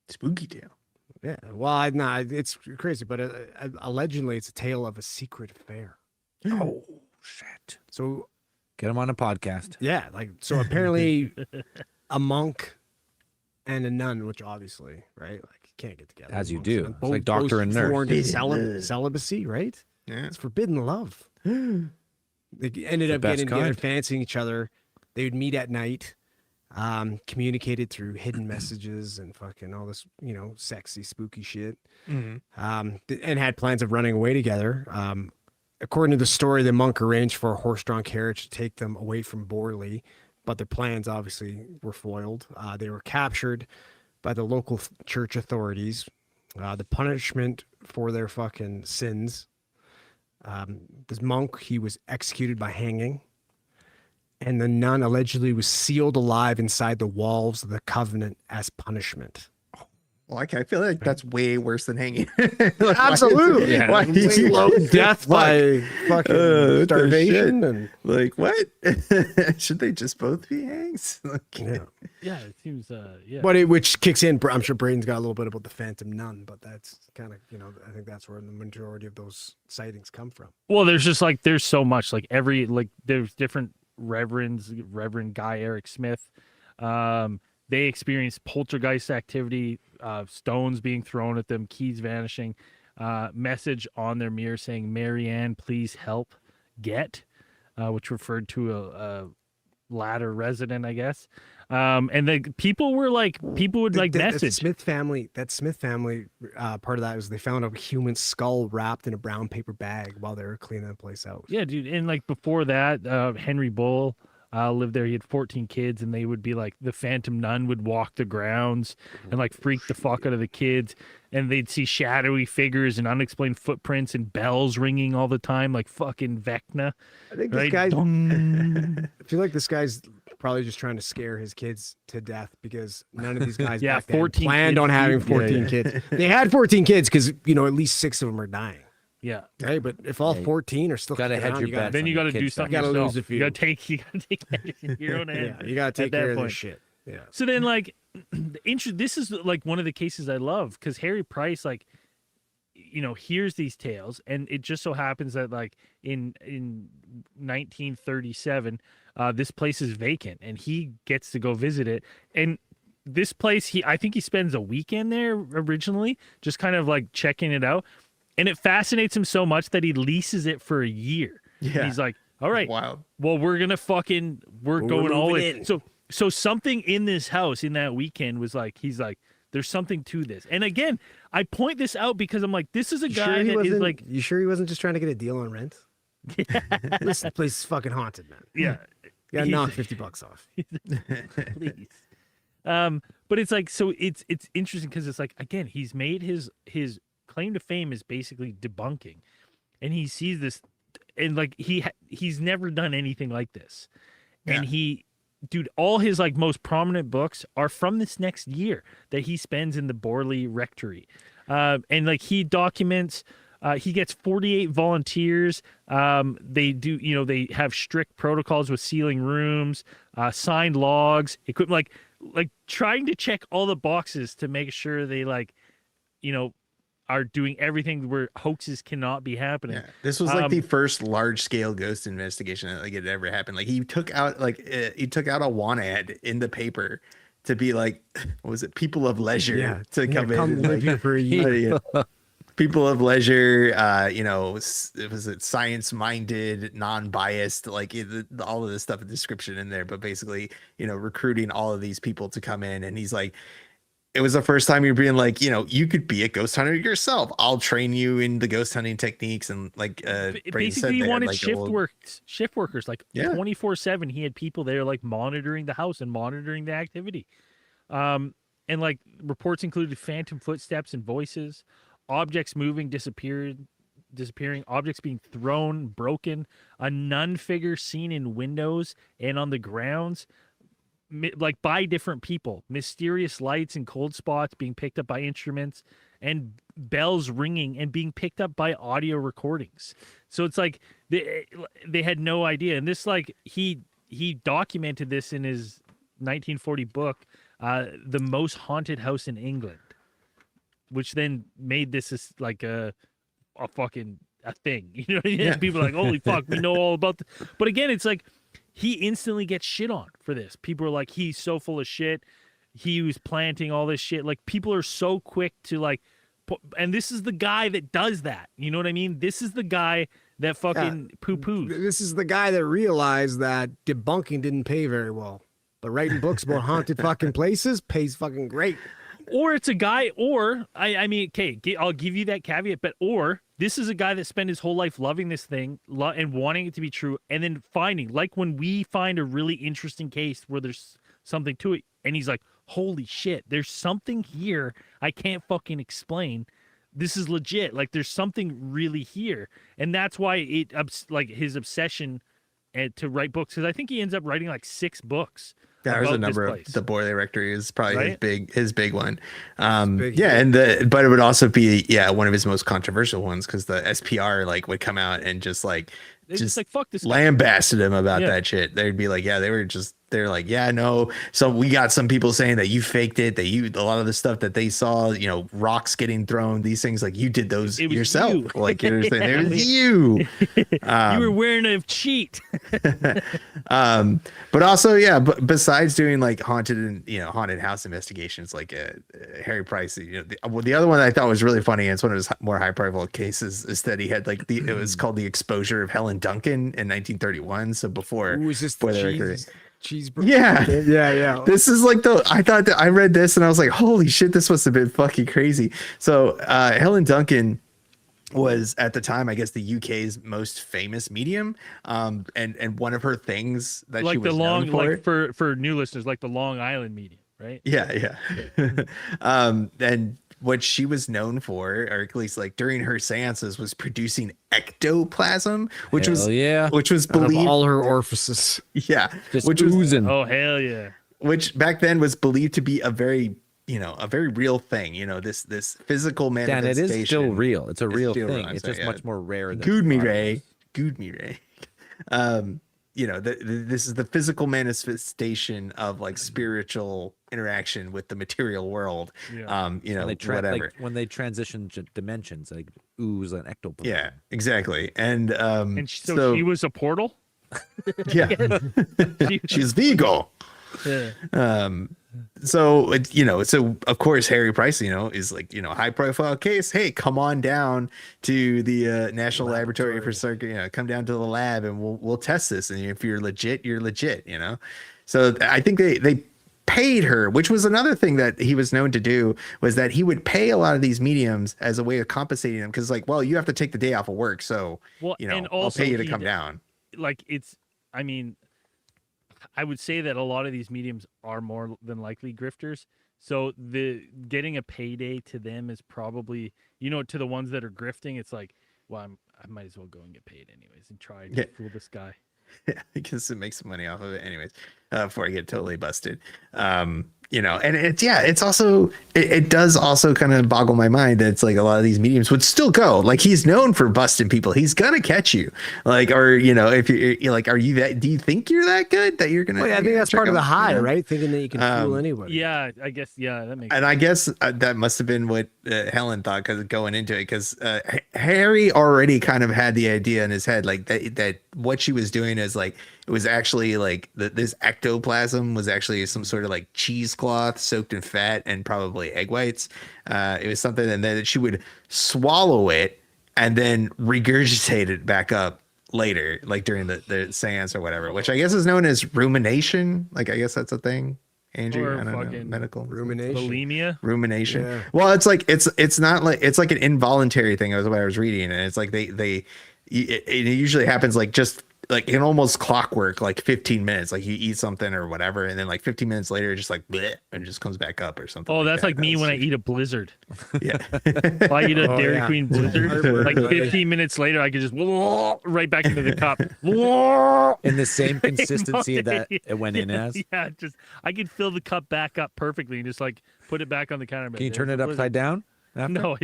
Spooky tale. Yeah, well, it's crazy, but allegedly it's a tale of a secret affair. Oh, shit. So Get him on a podcast. yeah, like so apparently a monk and a nun, which obviously, right, like you can't get together. As you Monks do. and It's like doctor and nurse. sworn to Yeah. celibacy, right? Yeah. It's forbidden love. They ended The up best getting together, kind. fancying each other. They would meet at night, communicated through hidden messages and fucking all this, sexy, spooky shit. And had plans of running away together. According to the story, the monk arranged for a horse-drawn carriage to take them away from Borley, but their plans obviously were foiled. They were captured by the local church authorities. The punishment for their fucking sins. This monk, he was executed by hanging, and the nun allegedly was sealed alive inside the walls of the covenant as punishment. Well, I feel like that's way worse than hanging. Like, Absolutely. Why, why It's you- slow death by fucking what the starvation shit? and Like what? Should they just both be hangs? Like, yeah. Yeah, it seems. Yeah. But which kicks in. I'm sure Braden's got a little bit about the Phantom Nun, but that's kind of I think that's where the majority of those sightings come from. Well, there's just like there's so much there's different reverends. Reverend Guy Eric Smith, they experienced poltergeist activity, stones being thrown at them, keys vanishing, message on their mirror saying "Marianne, please help get," which referred to a ladder resident, I guess. And the people would The message. Smith family. That Smith family part of that was they found a human skull wrapped in a brown paper bag while they were cleaning that place out. Yeah, dude. And like before that, Henry Bull lived there. He had 14 kids, and they would be like the Phantom Nun would walk the grounds and like freak the fuck out of the kids. And they'd see shadowy figures and unexplained footprints and bells ringing all the time, like fucking Vecna. I think Right? this guy's. Dong. I feel like this guy's probably just trying to scare his kids to death because none of these guys Yeah, back then 14 planned kids, on having dude. Yeah, 14 yeah. kids. They had 14 kids because at least 6 of them are dying. Yeah. Okay, but if all Hey, 14 are still gotta kicking hedge around, your you gotta, bets. Then you on got to the do kids something. You gotta yourself. lose a few. You got to take it in your own hand. yeah, you gotta take at that care of this point. shit. Yeah. So then, like, this is like one of the cases I love because Harry Price, like, hears these tales, and it just so happens that, like, in 1937, this place is vacant, and he gets to go visit it. And this place, I think he spends a weekend there originally, just kind of like checking it out, and it fascinates him so much that he leases it for a year. Yeah. He's like, all right, Wild. well, we're going all moving in. in. So So something in this house in that weekend was like, he's like, there's something to this. And again, I point this out because I'm like, this is a You guy sure he that is wasn't? like, You sure he wasn't just trying to get a deal on rent? This place is fucking haunted, man. yeah, You gotta He's- knock $50 off. please. But it's like, so it's interesting because it's like, again, he's made his claim to fame is basically debunking, and he sees this, and like he's never done anything like this, and dude, all his like most prominent books are from this next year that he spends in the Borley Rectory, and like he documents. He gets 48 volunteers. They do, they have strict protocols with sealing rooms, signed logs, equipment, like trying to check all the boxes to make sure they are doing everything where hoaxes cannot be happening. Yeah, this was like the first large scale ghost investigation that like it ever happened. Like he took out a want ad in the paper to be like, what was it, People of Leisure to come in and, live like, here for a year. People of Leisure, was it science minded, non-biased, like all of this stuff, a description in there, but basically, recruiting all of these people to come in. And he's like, it was the first time you're being like, you could be a ghost hunter yourself. I'll train you in the ghost hunting techniques. And like, basically he wanted like, shift workers, like 24/7. He had people there like monitoring the house and monitoring the activity. And like reports included phantom footsteps and voices, objects moving, disappearing, objects being thrown, broken, a nun figure seen in windows and on the grounds, like by different people, mysterious lights and cold spots being picked up by instruments, and bells ringing and being picked up by audio recordings. So it's like they had no idea. And this, like, he documented this in his 1940 book, The Most Haunted House in England, which then made this like a fucking a thing. You know what I mean? Yeah. People are like, holy fuck, we know all about this. But again, it's like he instantly gets shit on for this. People are like, he's so full of shit. He was planting all this shit. Like, people are so quick to like, and this is the guy that does that. You know what I mean? This is the guy that fucking poo-poos. This is the guy that realized that debunking didn't pay very well, but writing books about haunted fucking places pays fucking great. Or it's a guy, or I mean, okay, I'll give you that caveat, but or this is a guy that spent his whole life loving this thing and wanting it to be true, and then finding, like when we find a really interesting case where there's something to it, and he's like, holy shit, there's something here I can't fucking explain. This is legit. Like, there's something really here. And that's why like his obsession to write books, because I think he ends up writing like 6 books. There's a about number this of place. the Borley Rectory is probably Right? his big one. big, Yeah, but it would also be one of his most controversial ones, because the SPR like would come out and just like They're just like, fuck this guy. lambasted him about Yeah. that shit. They'd be like, they're like, yeah, no. So we got some people saying that you faked it, that a lot of the stuff that they saw, rocks getting thrown, these things, like you did those It was yourself. you. Like you're saying, it was you. You were wearing a cheat. But also, but besides doing like haunted and haunted house investigations, like Harry Price, the other one I thought was really funny, and it's one of his more high profile cases, is that he had like it was called The Exposure of Helen Duncan in 1931. So before Who was this? Borley Rectory. Cheese. Yeah. Yeah. This is like I thought that I read this and I was like, holy shit, this must have been fucking crazy. So Helen Duncan was at the time, I guess, the UK's most famous medium. And one of her things that she Like was the long, known for, like for new listeners, like the Long Island medium, right? yeah. And what she was known for, or at least like during her seances, was producing ectoplasm, which was yeah. which was Out of believed, all her orifices. Just which was oozing. Oh, hell yeah. which back then was believed to be a very real thing. This physical Dan, manifestation. it is still real. It's a It's real still thing. real, It's so, just yeah. much more rare than Good me, ours. Ray. Good me, Ray. This is the physical manifestation of like spiritual interaction with the material world. Yeah. When they Whatever. like, when they transition dimensions, like ooze and ectoplasm. Yeah, exactly. And And so she was a portal? yeah, She- she's Vigo. yeah. So so of course Harry Price, is like, high profile case. Hey, come on down to the National Laboratory for Circuit. Come down to the lab and we'll test this. And if you're legit, you're legit. So I think they paid her, which was another thing that he was known to do, was that he would pay a lot of these mediums as a way of compensating them, because like, well, you have to take the day off of work, so Well, you know, and I'll also pay you to he come d- down. like it's I mean, I would say that a lot of these mediums are more than likely grifters. So the getting a payday to them is probably, to the ones that are grifting, it's like, well, I might as well go and get paid anyways and try to Yeah. fool this guy. Yeah, because it makes some money off of it anyways, before I get totally busted. And it's also, it does also kind of boggle my mind that it's like a lot of these mediums would still go, like, he's known for busting people, he's gonna catch you, like, or if you're like, do you think you're that good that you're gonna Well, yeah, I think that's check part of the out, high, right? Thinking that you can fool anybody. Yeah, I guess. Yeah, that makes And I guess that must have been what Helen thought, because going into it, because Harry already kind of had the idea in his head, like that what she was doing is like, it was actually like this ectoplasm was actually some sort of like cheesecloth soaked in fat and probably egg whites. It was something, and then she would swallow it and then regurgitate it back up later, like during the seance or whatever, which I guess is known as rumination. Like, I guess that's a thing. Andrew, Or I don't know, fucking medical Rumination. bulimia. rumination. Yeah. Well, it's like it's not like, it's like an involuntary thing. That's what I was reading, and it's like it usually happens like just like in almost clockwork, like 15 minutes. Like you eat something or whatever, and then like 15 minutes later, it just like bleh, and it just comes back up or something. Oh, that's that. like me when I eat a Blizzard. Yeah. If I eat a Oh, Dairy yeah. Queen Blizzard, like 15 minutes later, I could just right back into the cup. In the same consistency that it went in as. Yeah, just I could fill the cup back up perfectly and just like put it back on the counter. Can you turn it upside down? after? No.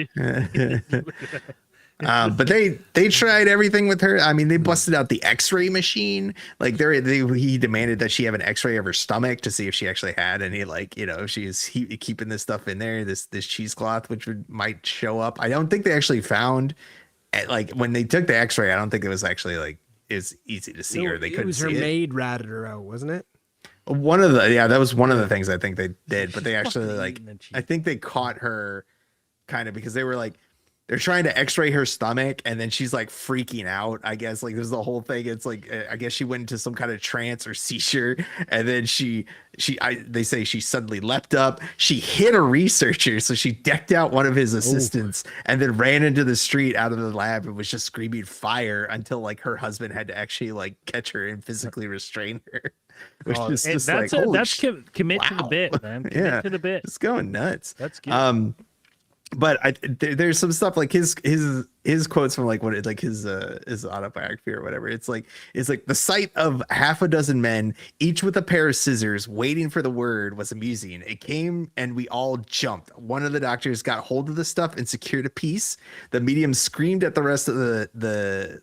But they tried everything with her. I mean, they busted out the X-ray machine. Like he demanded that she have an X-ray of her stomach to see if she actually had any, like, if she is keeping this stuff in there, this cheesecloth, which might show up. I don't think they actually found, like, when they took the X-ray, I don't think it was actually like it's easy to see, or they couldn't It was her see it. maid ratted her out, wasn't it? That was one of the things I think they did, but they actually Fucking like, eating the cheese. I think they caught her kind of because they were like, they're trying to x-ray her stomach, and then she's like freaking out, I guess. Like, there's the whole thing. It's like, I guess she went into some kind of trance or seizure, and then they say she suddenly leapt up. She hit a researcher, so she decked out one of his assistants and then ran into the street out of the lab and was just screaming fire until like her husband had to actually like catch her and physically restrain her. Which is just like, holy commit to the wow. bit, man. Commit Yeah. to the bit. it's going nuts. That's good. But there's some stuff like his quotes from like his autobiography or whatever. It's like the sight of half a dozen men, each with a pair of scissors, waiting for the word was amusing. It came and we all jumped. One of the doctors got hold of the stuff and secured a piece. The medium screamed at the rest of the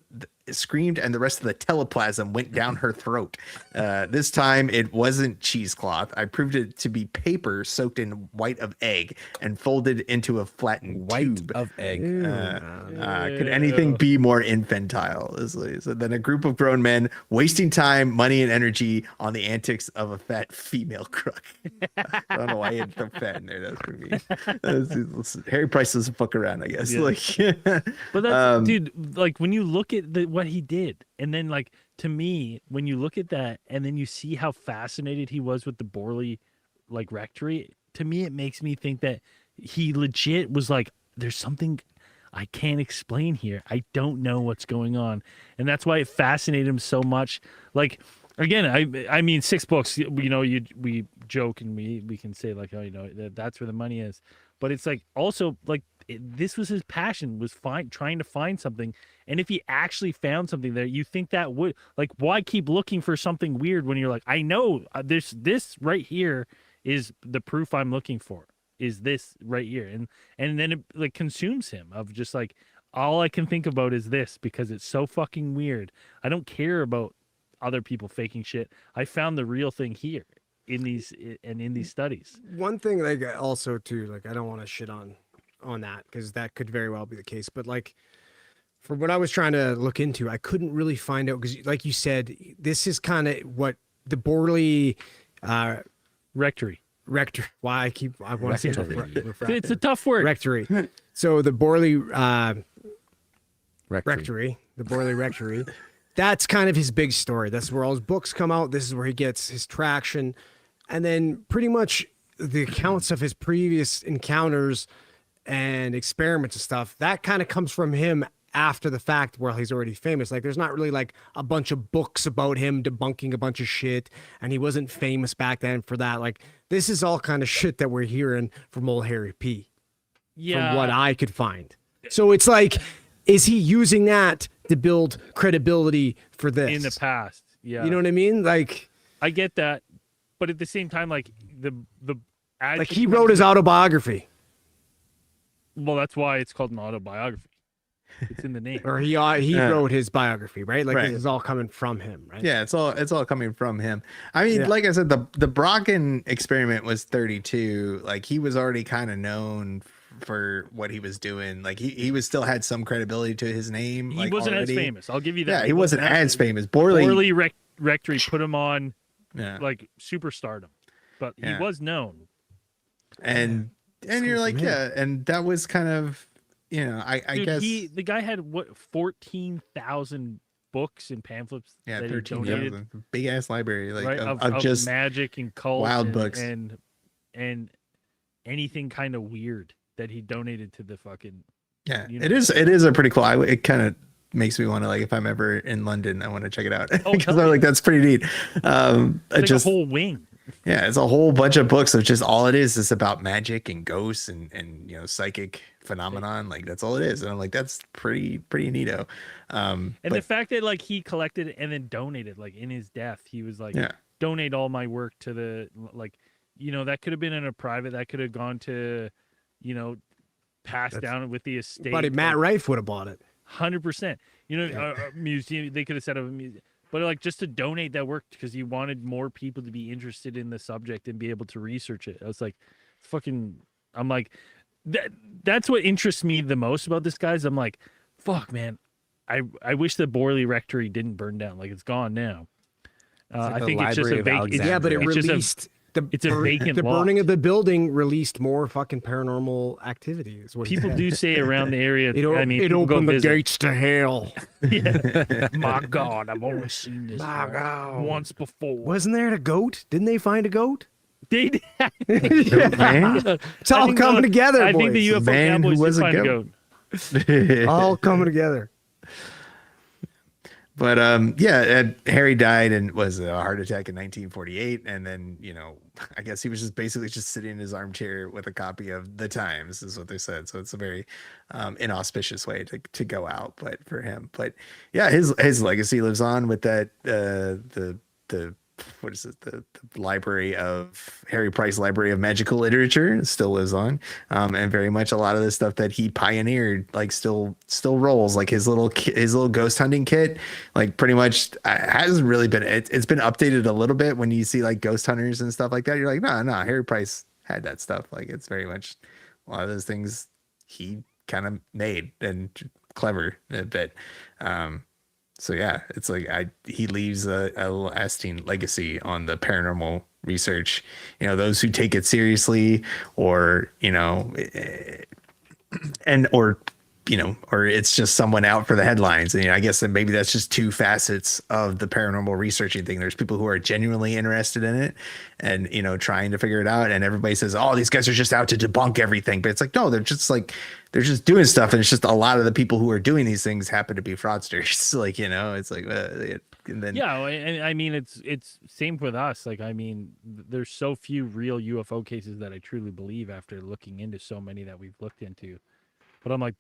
screamed, and the rest of the teleplasm went down her throat. This time it wasn't cheesecloth. I proved it to be paper soaked in white of egg and folded into a flattened White tube. of egg. Could anything be more infantile? So then a group of grown men wasting time, money, and energy on the antics of a fat female crook. I don't know why you had to throw fat in there. That's for me. Harry Price doesn't fuck around, I guess. Yeah. Like, But that's, dude, like when you look at what he did, and then like to me, when you look at that, and then you see how fascinated he was with the Borley like rectory, to me it makes me think that he legit was like, there's something I can't explain here. I don't know what's going on, and that's why it fascinated him so much. Like, again, I mean, 6 books. We joke and we can say like, oh, that's where the money is, but it's like also like this was his passion, was trying to find something. And if he actually found something there, you think that would, like, why keep looking for something weird when you're like, I know this right here is the proof I'm looking for, is this right here. And then it like consumes him, of just like, all I can think about is this, because it's so fucking weird. I don't care about other people faking shit. I found the real thing here in these studies. One thing, like, also too, like, I don't want to shit on that, because that could very well be the case, but like, for what I was trying to look into, I couldn't really find out, because like you said, this is kind of what the Borley Rectory. why I want to say It's a tough word. rectory. So the Borley Rectory. rectory, the Borley rectory. that's kind of his big story. That's where all his books come out. This is where he gets his traction. And then pretty much the accounts of his previous encounters and experiments and stuff, that kind of comes from him after the fact where he's already famous. Like there's not really like a bunch of books about him debunking a bunch of shit, and he wasn't famous back then for that. Like this is all kind of shit that we're hearing from old Harry P. Yeah. From what I could find. So it's like, is he using that to build credibility for this? In the past. Yeah. You know what I mean? Like I get that. But at the same time, like the like he wrote his autobiography. Well, that's why it's called an autobiography. It's in the name. Or he wrote his biography, right? Like Right. this is all coming from him, right? Yeah, it's all coming from him. I mean, Yeah. like I said, the Brocken experiment was 32. Like he was already kind of known for what he was doing. Like he was still had some credibility to his name. He like, wasn't already. as famous. I'll give you that. Yeah, he wasn't as famous. Borley, Rectory put him on yeah, like superstardom, but Yeah. he was known. and you're like, yeah, and that was kind of, you know, I Dude, guess, the guy had what 14,000 books and pamphlets yeah, that he 13,000, donated, big ass library, like right? of just magic and cult wild and, books. and anything kind of weird that he donated to the fucking. yeah. you know. It is a pretty cool. It kind of makes me want to, like, if I'm ever in London, I want to check it out Oh, because hell I'm like, that's pretty neat. It's like Just a whole wing. yeah, it's a whole bunch of books of just all it is about magic and ghosts and you know, psychic phenomenon. Like that's all it is. And I'm like, that's pretty neato. And But the fact that like he collected and then donated, like in his death, he was like, yeah, donate all my work to the, like, you know, that could have been in a private, that could have gone to, you know, passed down with the estate. Buddy, Matt Rife would have bought it. 100%. You know, a museum, they could have set up a museum, but like just to donate that work because he wanted more people to be interested in the subject and be able to research it. I was like, fucking, I'm like, that's what interests me the most about this guy is I'm like, fuck, man, I wish the Borley Rectory didn't burn down. Like it's gone now. like I the think it's just a Library of vacant. Yeah, but it it's just released it's a vacant the lot. burning of the building released more fucking paranormal activity. Is what he People said. do say around the area. I mean, it people go opened the visit. gates to hell. Yeah. My God, I've only seen this My God. once before. Wasn't there a goat? Didn't they find a goat? They did. man. It's all coming together, I think the boys. UFO Man who Cowboys was did a find a goat. goat. all coming together. But yeah, Harry died and was a heart attack in 1948, and then, you know, I guess he was just basically just sitting in his armchair with a copy of the Times, is what they said. So it's a very inauspicious way to go out, but for him. But yeah, his legacy lives on with that the what is it, the library of Harry Price Library of Magical Literature still lives on, and very much a lot of the stuff that he pioneered like still rolls. Like his little ghost hunting kit, like pretty much hasn't really been, it's been updated a little bit. When you see like ghost hunters and stuff like that, you're like, no, Harry Price had that stuff. Like it's very much a lot of those things he kind of made and clever a bit. So yeah, it's like he leaves a lasting legacy on the paranormal research. You know, those who take it seriously, or you know, or it's just someone out for the headlines. And you know, I guess that maybe that's just two facets of the paranormal researching thing. There's people who are genuinely interested in it, and you know, trying to figure it out. And everybody says, "Oh, these guys are just out to debunk everything," but it's like, no, they're just doing stuff, and it's just a lot of the people who are doing these things happen to be fraudsters. Like, you know, it's like, and then Yeah, and I mean it's same with us. Like I mean, there's so few real UFO cases that I truly believe after looking into so many that we've looked into. But I'm like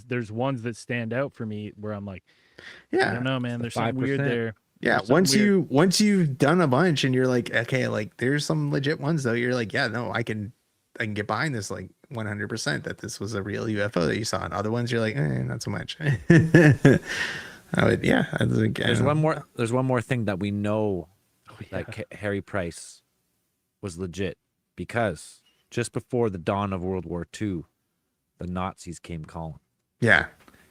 there's ones that stand out for me where I'm like, I yeah, don't know, man. There's something weird 5%. there. yeah. There's something Once you've done a bunch, and you're like, okay, like there's some legit ones though. You're like, yeah, no, I can get behind this like 100% that this was a real UFO that you saw. And other ones you're like, not so much. I would, yeah. I think, There's one more thing that we know that Harry Price was legit, because just before the dawn of World War II, the Nazis came calling. Yeah.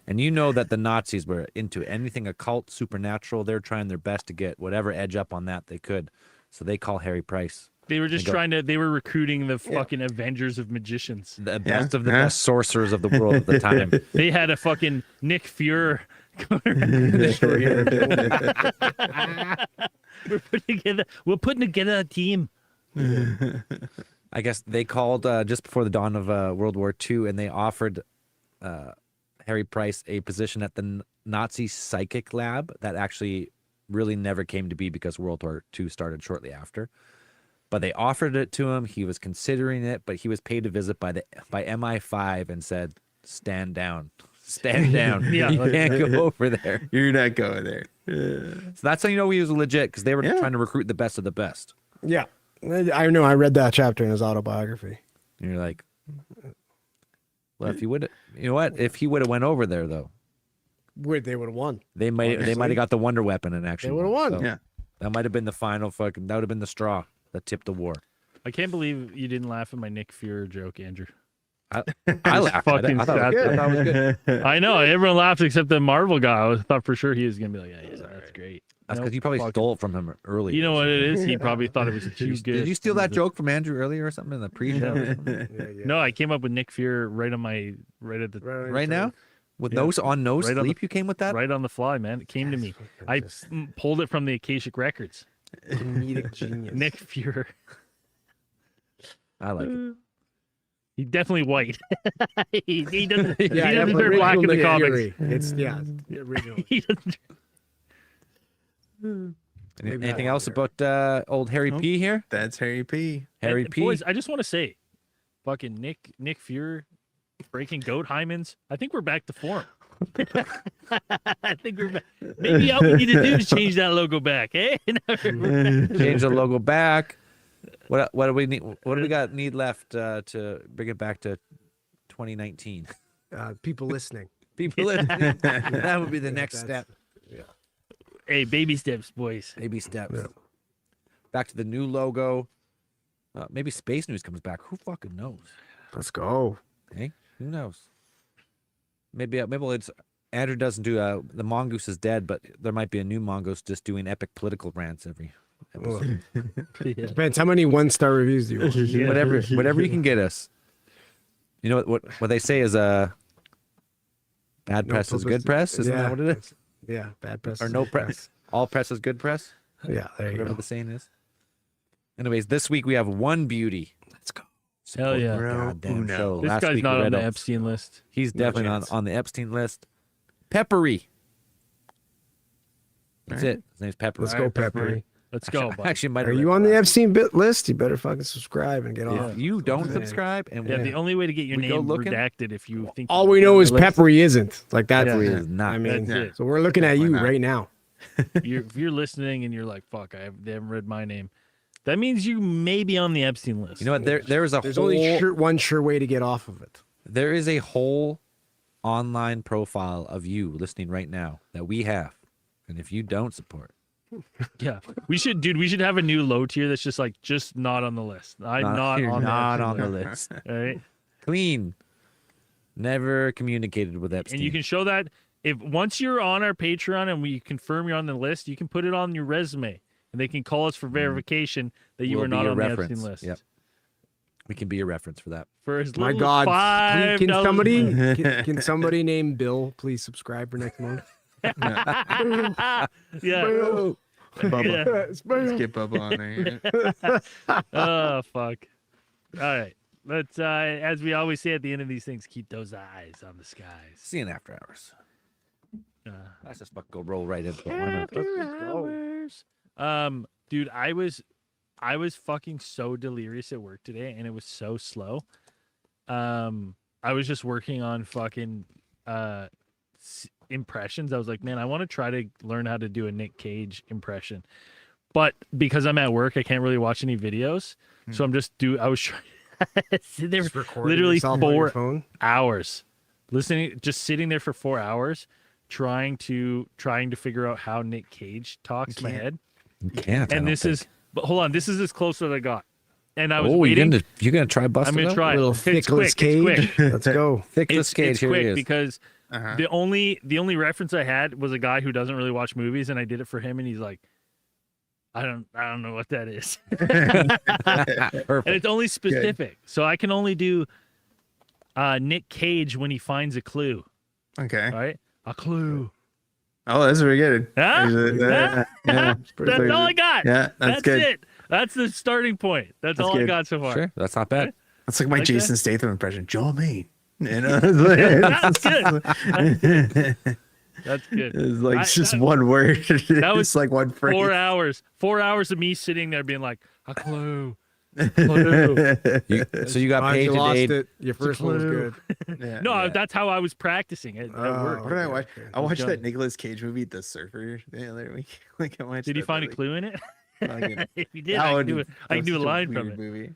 And you know that the Nazis were into anything occult, supernatural. They're trying their best to get whatever edge up on that they could. So they call Harry Price They were just go- they were recruiting the fucking Avengers of magicians. the best of the yeah. best sorcerers of the world at the time. They had a fucking Nick Fuhrer We're putting together a team. I guess they called just before the dawn of World War II, and they offered Harry Price a position at the Nazi psychic lab that actually really never came to be because World War II started shortly after. But they offered it to him. He was considering it, but he was paid a visit by MI5 and said, "Stand down, stand down. Yeah, you like- can't go over there." You're not going there. So that's how you know he was legit, because they were Yeah. trying to recruit the best of the best. Yeah, I know. I read that chapter in his autobiography. And you're like, well, if he would, you know what? If he would have went over there, though, They would have won. they might have Honestly. got the wonder weapon and actually They would have won. So Yeah. that might have been the final fucking. That would have been the straw that tipped the war. I can't believe you didn't laugh at my Nick Fury joke, Andrew. I laughed at it. fucking I thought it was good. I know everyone laughed except the Marvel guy. I thought for sure he was gonna be like, "Yeah, that's great." That's Nope, because you probably fucking- stole it from him earlier. You know what it is? He probably thought it was too good. Did you steal that joke from Andrew earlier or something in the pre-show? or something? Yeah. No, I came up with Nick Fury right at the Right now, with Yeah. no Right on sleep, you came with that. right on the fly, man. It came to me. I pulled it from the Akashic Records. Comedic genius. Nick Fury. I like it. He's definitely white. he doesn't. Yeah, he doesn't but turn black in the original comics. Nick Fury. It's the original. He doesn't. Maybe Anything not else here. about old Harry Nope. P here? That's Harry P. Harry And P. Boys, I just want to say, fucking Nick Fury breaking goat hymens. I think we're back to form. I think we're back. Maybe all we need to do is change that logo back, eh? Change the logo back. What do we need? What do we got need left to bring it back to 2019? People listening. People, listening. That would be the next That's- step. Hey, baby steps, boys. Baby steps. Back to the new logo. Maybe Space News comes back. Who fucking knows? Let's go. Hey, who knows? Maybe it's Andrew doesn't do the Mongoose is dead, but there might be a new Mongoose just doing epic political rants every episode. Depends how many 1-star reviews do you want? Whatever you can get us. You know what they say is bad No press is good publicity. press. Isn't that what it is? Yeah, bad press. Or is no good press. All press is good press. Yeah, there you Whatever go. the saying is. Anyways, this week we have one beauty. Let's go. Hell yeah. Support the goddamn Uno. show. This Last guy's week we not on read the out- Epstein list. He's No definitely chance. on the Epstein list. Peppery. That's it. His name's Peppery. Let's go, Peppery. Let's go. bud. Actually, might Are have you read on the last Epstein bit list? You better fucking subscribe and get week. off. If you don't Yeah. subscribe and Yeah, the only way to get your We go name looking? redacted if you think All we know is Peppery isn't. Like that's Peppery is not. I mean, That's it. so we're looking at you Definitely not. right now. if you're listening and you're like, "Fuck, they haven't read my name," that means you may be on the Epstein list. You know what? There is a There's whole only one sure way to get off of it. there is a whole online profile of you listening right now that we have, and if you don't support, Yeah, we should have a new low tier that's just like not on the list. I'm not you're on not the on the Epstein list. All right, Clean. Never communicated with Epstein. and you can show that if once you're on our Patreon and we confirm you're on the list, you can put it on your resume, and they can call us for verification that you We'll were be not your on reference. the Epstein list. Yep. We can be a reference for that. For as My little God, as $5. can somebody can somebody name Bill please subscribe for next month? Yeah. Bubba. Yeah. Let's get Bubba on there. Oh fuck. All right. Let's as we always say at the end of these things, keep those eyes on the skies. See you in after hours. Uh, Let's just fucking go roll right into it. Why not? Dude, I was fucking so delirious at work today, and it was so slow. I was just working on fucking impressions. I was like, man, I want to try to learn how to do a Nick Cage impression, but because I'm at work, I can't really watch any videos. So I'm just I was trying. There Just recording literally yourself on your 4 phone. hours listening, just sitting there for 4 hours, trying to figure out how Nick Cage talks in my head. You can't. I And don't this think. is, but hold on, this is as close as I got. And I was Oh, waiting. you're gonna try busting I'm gonna it up? try. Little It's Nicolas quick. It's Cage. quick. Let's go. Nicolas Cage, It's here quick he is. because Uh-huh. the only reference I had was a guy who doesn't really watch movies, and I did it for him, and he's like, I don't know what that is, Perfect. and it's only specific, so I can only do Nick Cage when he finds a clue. Okay. All right, a clue. Oh, that's very good. Huh? Yeah, yeah. That's all I got. Yeah, that's good. it. That's the starting point. That's all I good. got so far. Sure, that's not bad. That's like my Like that? Jason Statham impression. Joel Maine. You know, That's good. That's good. it's like I- it's just that- one word. that was It's like one phrase. 4 hours. 4 hours of me sitting there being like, a clue. Clue. So you got Fine, paid you lost today. it. Your first one was clue. good. Yeah. No, Yeah. that's how I was practicing it at work. What did I Okay, watch? okay. I watched done. that Nicolas Cage movie, The Surfer, the other week. Like, I watched Did you that, find a like, clue in it? fucking- If you did, that I one can do it. is- I that can was do a such line from weird it. Movie.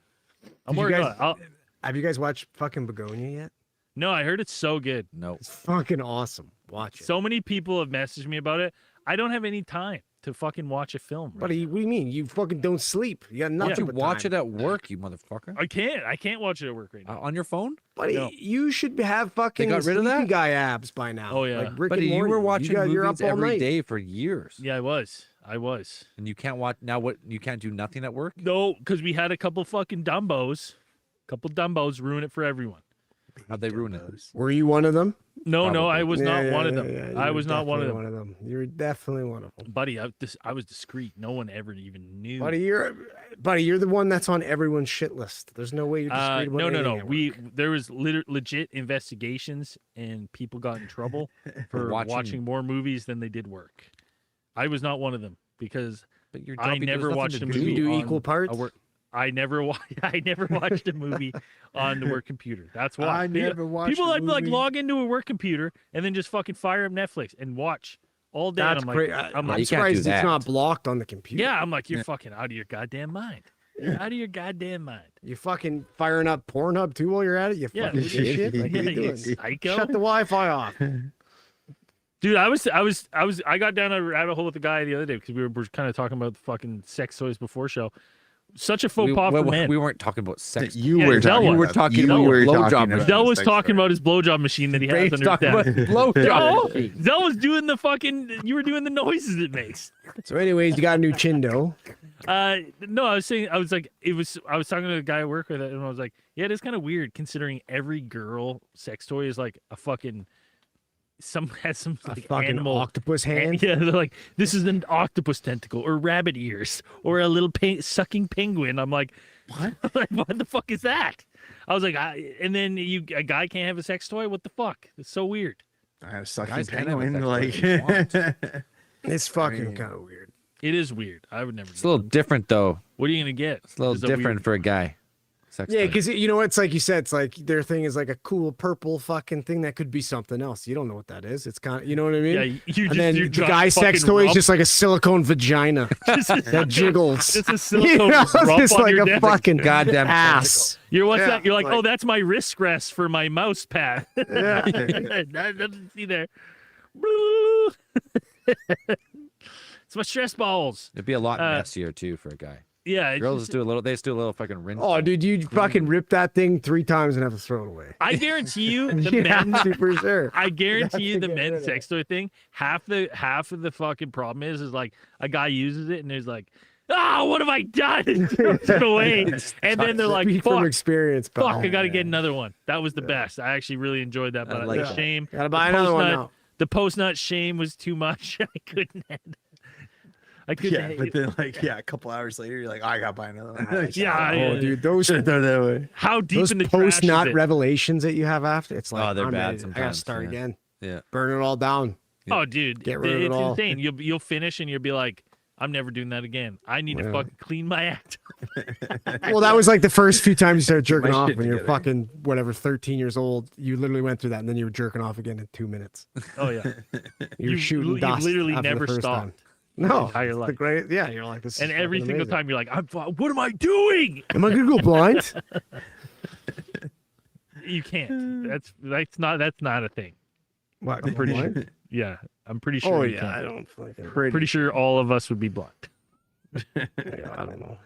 I'm Did you working guys- on it. I'll- Have you guys watched fucking Begonia yet? No, I heard it's so good. No. It's fucking awesome. Watch it. So many people have messaged me about it. I don't have any time to fucking watch a film. right Buddy, what do you mean? You fucking don't sleep. You got Why nothing don't you but watch time. it at work, you motherfucker? now. I can't. I can't watch it at work right now. On your phone? Buddy, No. you should have fucking got rid of sleepy that? guy abs by now. Oh, yeah. Like Rick Buddy, and you were Morty. watching you're movies up all every night. day for years. Yeah, I was. And you can't watch now. What you can't do nothing at work? No, because we had a couple fucking Dumbos. Ruin it for everyone. How'd they ruin it? Were you one of them? No, Probably. I was not one of them. You I were was not one of definitely them. You were definitely one of them. Buddy, I was discreet. No one ever even knew. Buddy, you're the one that's on everyone's shit list. There's no way you're discreet about no. anything at We work. there was legit investigations, and people got in trouble for watching- watching more movies than they did work. I was not one of them because But your I job, there's never nothing watched to a Did movie. you do on equal parts? a work. I never watched a movie on the work computer. That's why. People like log into a work computer and then just fucking fire up Netflix and watch all day. And That's I'm like, great. I'm I'm like, you can't do surprised it's that. not blocked on the computer. yeah, I'm like, you're fucking out of your goddamn mind. You're out of your goddamn mind. You fucking firing up Pornhub too while you're at it. You Yeah, fucking shit. Like, yeah, what are you you doing? psycho. Shut the Wi-Fi off. Dude, I got down a rabbit hole with the guy the other day because we were kind of talking about the fucking sex toys before show. Such a faux pas for men. we weren't talking about sex. You Yeah, were Zell talking. was. You were about- talking you about were blowjob talking machine. about Zell was sex talking toys. about his blowjob machine that he has Ray's under his talking about desk. blowjob. No, Zell was doing the fucking. You were doing the noises it makes. So, anyways, you got a new Chindo. No, I was saying, I was talking to a guy I work with, and I was like, yeah, it is kind of weird considering every girl sex toy is like a fucking, has some A like fucking animal. octopus And hand. yeah, they're like, this is an octopus tentacle or rabbit ears or a little sucking penguin. I'm like, what? Like, what the fuck is that? I was like, and then a guy can't have a sex toy? What the fuck? It's so weird. I have sucking Guys can have a penguin. sex toy Like, if they It's fucking mean- kind of weird. It is weird. I would never. It's a little different though. What are you gonna get? It's a little Is it different weird- for a guy. Sex Yeah, toy. because you know, it's like you said, it's like their thing is like a cool purple fucking thing that could be something else. You don't know what that is. It's kind of, you know what I mean? Yeah, you just. And then your the giant guy's sex fucking toy is rump. just like a silicone vagina that jiggles. Just a You silicone know, rump just on like your a desk. fucking Goddamn ass. You're what's Yeah, that? You're like, like- oh, that's my wrist rest for my mouse pad. Yeah. That doesn't see there. Blue. It's my stress balls. It'd be a lot Uh, messier too for a guy. Yeah, it's Girls just- just do a little. They just do a little fucking rinse. Oh, dude, you fucking rip that thing 3 times and have to throw it away. I guarantee you, the You men. have to for sure. I guarantee you, to the get rid men's of sex toy thing. Half of the fucking problem is like a guy uses it and there's like, ah, what have I done? And throws it away, and then they're like, Speak from fuck. experience, pal. Fuck, I got to get another one. That was the best. I actually really enjoyed that. But like the that. shame. Gotta buy the another one post-nut- now. The post nut shame was too much. I couldn't. I couldn't. yeah, but then like a couple hours later, you're like, oh, I gotta buy another one. Yeah, Oh, dude, those Should throw that away. how deep those in the trash post nut is it? revelations that you have after, it's like, Oh, they're I'm bad ready. I gotta sometimes, start yeah. again. Yeah. Burn it all down. Oh, dude, Get rid of it it's all. insane. You'll finish and you'll be like, I'm never doing that again. I need to Yeah. fucking clean my act. Well, that was like the first few times you started jerking My off shit when you're together. fucking whatever 13 years old. You literally went through that, and then you were jerking off again in 2 minutes. Oh yeah, You were You- shooting you dust. literally after the never first stopped. time. No, entire it's the life. great. Yeah, you're like this. and is every fucking single amazing. time you're like, what am I doing? Am I gonna go blind? You can't. That's not a thing. What? I'm pretty blind? sure. Yeah, I'm pretty sure. Oh you yeah, can't. I don't fucking. Pretty sure all of us would be blind. Yeah, I don't know.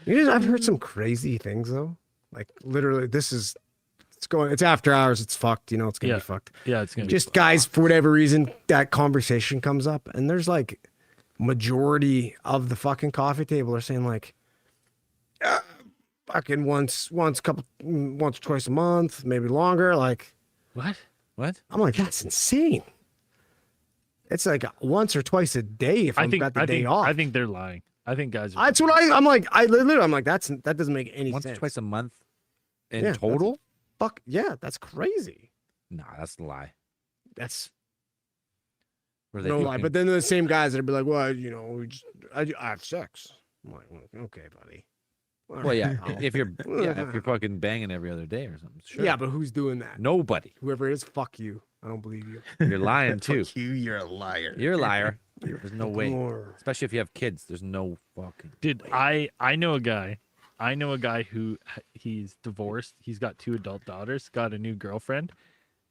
You know, I've heard some crazy things though. Like literally, it's after hours. It's fucked. You know, it's gonna Yeah. be fucked. Yeah, it's gonna Just guys, for whatever reason, that conversation comes up, and there's like majority of the fucking coffee table are saying like, fucking once, twice a month, maybe longer. Like, be what? What? I'm like, that's insane. It's like once or twice a day if I I've think got the I day think off. I think they're lying. I think guys. Are, That's what I'm like. I literally, I'm like, that doesn't make any Once or sense. twice a month in Yeah, that's- total? Fuck yeah, that's crazy. Nah, that's a lie. That's Were they no lie. fucking- But then the same guys that'd be like, well, I have sex. I'm like, okay, buddy. All well, yeah. right, If you're if you're fucking banging every other day or something, sure. yeah, but who's doing that? Nobody. Whoever it is, fuck you. I don't believe you. You're lying too. Fuck you, you're a liar. You're a liar. There's no way. More. Especially if you have kids. There's no fucking. Dude, I know a guy. I know a guy who he's divorced. He's got 2 adult daughters. Got a new girlfriend.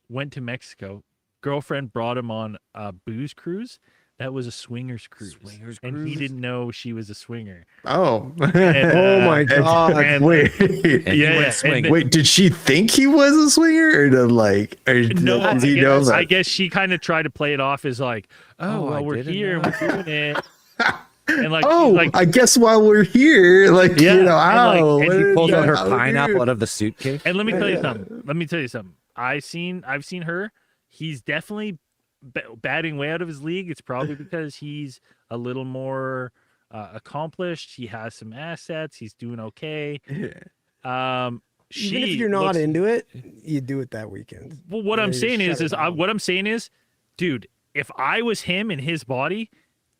Went to Mexico. Girlfriend brought him on a booze cruise. That was a swingers cruise. Swingers and he cruise? didn't know she was a swinger. Oh. And, Oh my god. and- Wait. And he Yeah, went yeah, swinging. and Wait, did she think he was a swinger, or did No, does he know that? I guess she kind of tried to play it off as like, Oh, well, I we're didn't here, know. we're doing it, and like, Oh, like I guess while we're here, like Yeah, you know, and, like, ow, and what he did Pulls you- out her how pineapple weird. out of the suitcase. and let me tell you something. Let me tell you something. I've seen her. He's definitely batting way out of his league. It's probably because he's a little more accomplished. He has some assets. He's doing okay. Even if you're not looks- into it, you do it that weekend. Well, what Yeah, I'm you saying shut it down. what I'm saying is, dude, if I was him in his body,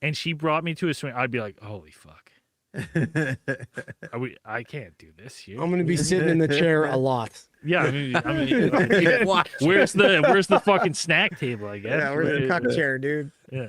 and she brought me to a swing, I'd be like, holy fuck, I can't do this here. I'm gonna be sitting in the chair a lot. Yeah, I mean, where's the fucking snack table? I guess. Yeah, where's the cuck chair, dude? Yeah.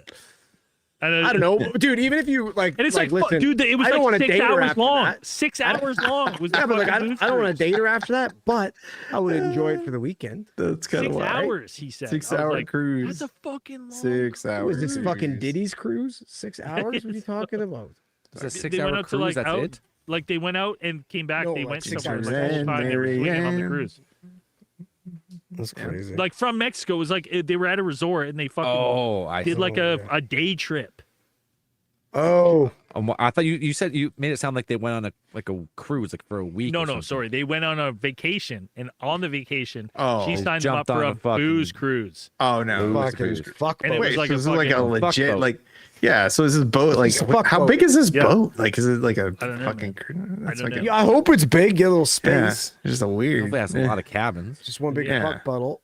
And, I don't know, dude. Even if you like, And it's like, fuck, listen, dude, it was I don't like wanna 6 date her hours after long. that. 6 hours long. Was the yeah, but like, fucking I don't want booze to date her after that, but I would enjoy it for the weekend. That's cruise. kind of 6 wild. hours, he said. 6 I was hour like, cruise. That's a fucking long 6 hours. Was this fucking cruise. Diddy's cruise? 6 hours? What are you talking about? It's a They went 6-hour out to, cruise. like, That's out- it. Like they went out and came back. No, They like went 6 somewhere hours. like the whole time they were swinging on the Marianne. cruise. That's crazy. Like from Mexico, it was like they were at a resort and they fucking Oh, I did see. like Oh, a day trip. Oh, I thought you said you made it sound like they went on a cruise like for a week. No, or no, something. sorry. They went on a vacation, and on the vacation, Oh, she they signed them up jumped for on a a fucking- booze cruise. Oh no. fucking fuck. And it boat. was Wait, like so a this is like a fucking fuck legit boat. like yeah, so is this boat like It's a fuck how boat. big is this Yeah. boat? Like is it like a I don't know, fucking that's don't like know. Yeah, I hope it's big. Get a little yeah, space. just a weird. Hopefully it has a lot of cabins. Just one big Yeah. fuck bottle.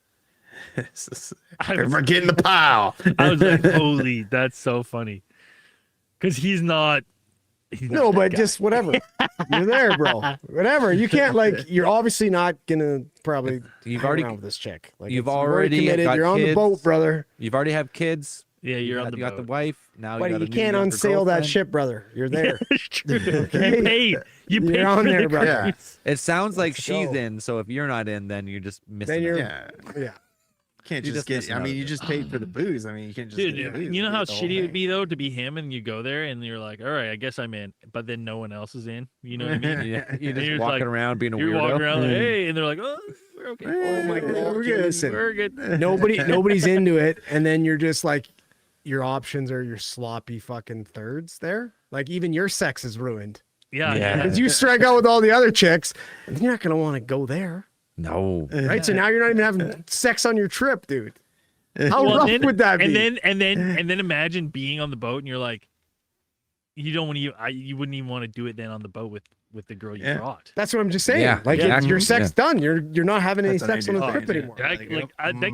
We're getting the pile. I was like, holy, that's so funny. Because he's not No, that but guy. just whatever. You're there, bro. Whatever. You can't like. You're obviously not gonna probably. You've hang already- around with this chick. Like you've it's- already committed. got You're on the kids. boat, brother. You've already have kids. Yeah, you're on the You got the boat. wife. Now Buddy, you, got you a new can't younger unsail that girlfriend. ship, brother. You're there. It's true. Okay. You paid. You You're paid on for there, the brother. Yeah. cruise. It sounds like Let's she's go. in. So if you're not in, then you're just missing. Then you're. Yeah. Yeah. Can't You're just just get missing I out mean a you bit. just paid for the booze. I mean you can't just Dude, get the booze, you know how get the whole shitty it would thing. be though to be him and you go there and you're like, all right, I guess I'm in, but then no one else is in. You know what I mean? Yeah, you're And just you're walking like- around being a You're weirdo. walking around like, hey, and they're like, oh, we're okay. Oh my God. We're good. Listen. We're good. Nobody's into it, and then you're just like, your options are your sloppy fucking thirds there. Like even your sex is ruined Yeah, Yeah. yeah. because you strike out with all the other chicks, and you're not gonna want to go there, No. right? So now you're not even having sex on your trip, dude. How Well, rough then- would that be? and then imagine being on the boat and you're like, you don't want to. You wouldn't even want to do it then on the boat with the girl you Yeah. brought. That's what I'm just saying. Yeah, like exactly. your sex Yeah. done. You're not having any That's an sex on the ideal trip thing, anymore. That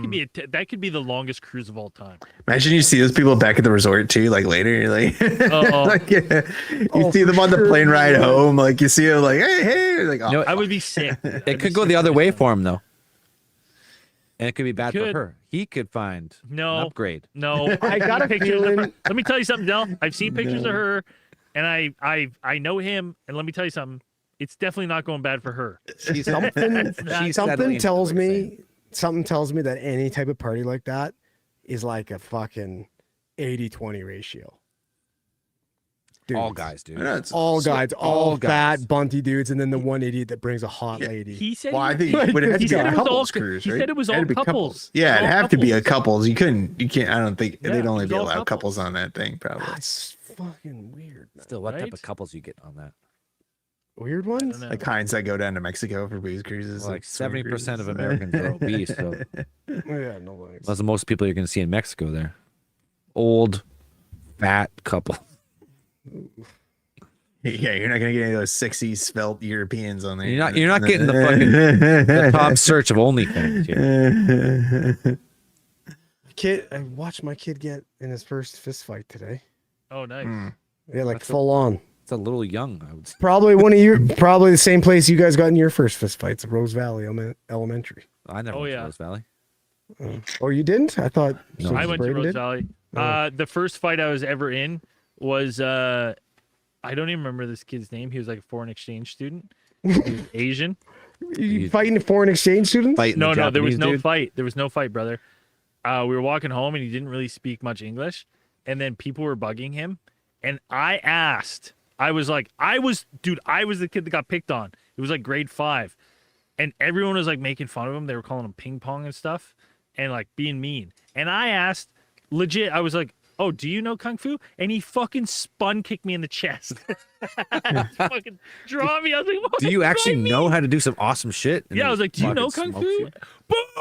could be that could be the longest cruise of all time. Imagine you see those people back at the resort too, like later, you're like, Oh. like yeah. You Oh, see for them on the sure, plane ride dude. home, like you see them like, hey, like, oh, No, I would be sick. It could go the other way for him though, and it could be bad Could. for her. He could find No. an upgrade. No, I got a pictures of her. feeling- Let me tell you something, Del. I've seen pictures of her, and I know him, and let me tell you something. It's definitely not going bad for her. She's Something She's settling something into tells what you're me saying. something tells me that any type of party like that is like a fucking 80-20 ratio. all Dudes. guys, dude. I know, it's- All so- guys, all guys. fat, bunty dudes, and then the one idiot that brings a hot Yeah, lady. He said. Well, I think Like, it would have to he be said a it was all. couples cruise, He right? said it was It had all to be couples. Yeah, it'd All have to be a couples. couples. You can't. I don't think Yeah, they'd only it's be all allowed couples couples. on that thing, probably. That's fucking weird. Man. Still, what type Right? of couples you get on that? Weird I ones? don't know. Like kinds that go down to Mexico for booze cruises. Well, like swinger 70% of cruises. Americans are obese, so Oh, yeah, no way. that's the most people you're going to see in Mexico there. old, fat couple. Yeah, you're not gonna get any of those sexy svelte Europeans on there. You're not getting the top search of OnlyFans here. Kid, I watched my kid get in his first fist fight today. Oh, nice. Yeah, like That's a- full on. It's a little young, I would say. Probably one of your, probably the same place you guys got in your first fist fights, Rose Valley Elementary. I never Oh, went to yeah. Rose Valley. Oh, you didn't? I thought. No, I went to Braden Rose did? Valley. Oh. The first fight I was ever in was I don't even remember this kid's name. He was like a foreign exchange student. He was Asian. You fighting a foreign exchange student? Fighting No, the there was Japanese no dude. fight. There was no fight, brother. We were walking home and he didn't really speak much English. And then people were bugging him. And I asked, I was the kid that got picked on. It was like grade 5. And everyone was like making fun of him. They were calling him ping pong and stuff and like being mean. And I asked, legit, I was like, oh, do you know Kung Fu? And he fucking spun kicked me in the chest. Fucking draw me. I was like, what? Do you actually Why me? know how to do some awesome shit? And Yeah, I he was like, do you know fucking Kung smokes Fu? you?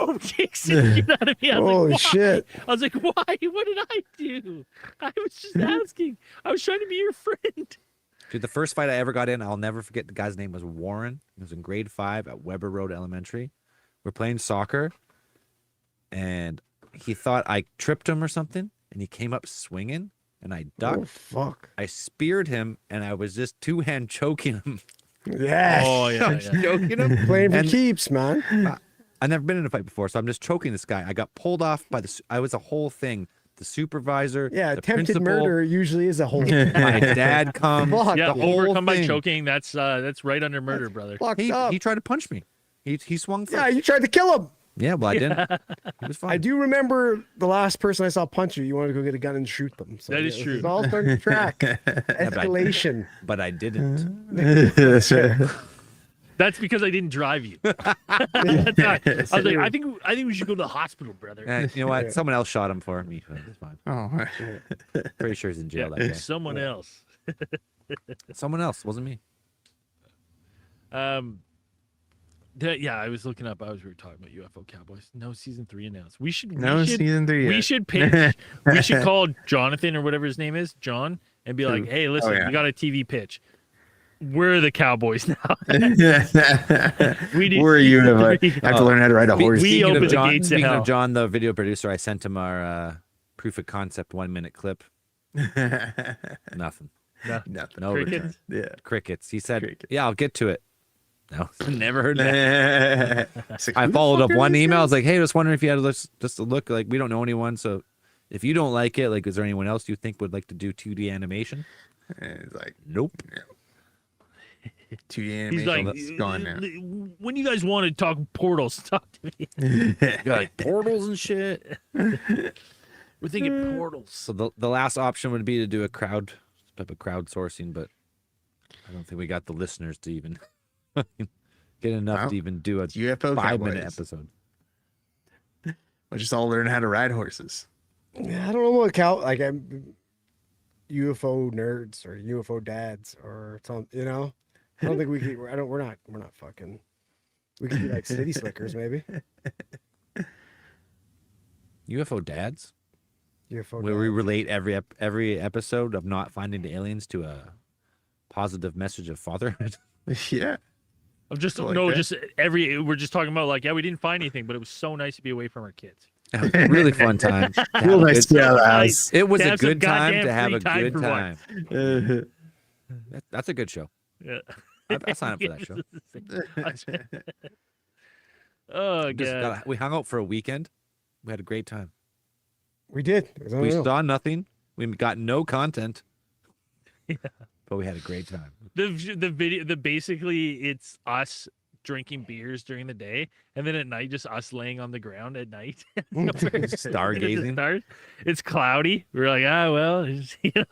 Boom! Kicks the shit out of me. I was Holy like, why? shit. I was like, why? What did I do? I was just asking. I was trying to be your friend. Dude, the first fight I ever got in, I'll never forget. The guy's name was Warren. He was in grade 5 at Weber Road Elementary. We're playing soccer, and he thought I tripped him or something, and he came up swinging, and I ducked. Oh, fuck. I speared him, and I was just two-hand choking him. Yeah. Oh, yeah, yeah. Choking him. Playing for And- keeps, man. I've never been in a fight before, so I'm just choking this guy. I got pulled off by I was a whole thing. The supervisor, Yeah, the attempted principal, murder usually is a whole. my dad comes. Fuck. Yeah, the whole overcome by thing. choking. That's right under murder, brother. Fucked He up. tried to punch me. He swung first. Yeah, you tried to kill him. Yeah, well, I didn't. He was fine. I do remember the last person I saw punch you. You wanted to go get a gun and shoot them. So That is yeah, true. It's all starting to track. Escalation. But I didn't. That's right. That's because I didn't drive you. That's not- I was like, I think we should go to the hospital, brother. You know what? Someone else shot him for me. It's fine. Oh, Pretty sure he's in jail that Yeah, day. someone else. Someone else, wasn't me. Yeah, I was looking up. We were talking about UFO Cowboys. No season 3 announced. We should. no we should, season 3 We yet. should pitch. We should call Jonathan or whatever his name is, John, and be like, "Hey, listen, yeah. we got a TV pitch. We're the Cowboys now. We need Where are you? season I three." have to learn how to ride a horse. we opened the John, gates to speaking hell. of John, the video producer, I sent him our proof of concept 1-minute clip. Nothing. Nothing. No Crickets? return. Yeah. Crickets. He said, Crickets. "Yeah, I'll get to it." No, never heard that. It's like, I who the followed up fuck are one these email. I was guys? like, "Hey, just wondering if you had just a look. Like, we don't know anyone, so if you don't like it, like, is there anyone else you think would like to do 2D animation?" And it's like Nope. 2D animation. He's like, That's gone now. when you guys want to talk portals, talk to me. Like portals and shit. We're thinking portals. So the last option would be to do a type of crowdsourcing, but I don't think we got the listeners to even get enough Well, to even do a It's UFO 5-minute Cowboys. episode. We'll just all learn how to ride horses. Yeah, I don't know what I'm UFO nerds or UFO dads or something. You know, I don't think we could. We're not fucking. We could be like city slickers, maybe. UFO dads, UFO. where we dads. relate every episode of not finding the aliens to a positive message of fatherhood. Yeah. I'm just Something no, like that. just we're just talking about like, yeah, we didn't find anything, but it was so nice to be away from our kids. It was a really fun time. to have Real a nice good- to get out of the Nice. house. It was To a have some good time goddamn to have free a time good for time. once. That's a good show. Yeah. I'll sign up for that show. Oh Just god. we hung out for a weekend. We had a great time. We did. It was We unreal. saw nothing. We got no content. But we had a great time. The video, basically it's us drinking beers during the day, and then at night just us laying on the ground at night. Stargazing. Stars. It's cloudy. We're like, well, you know,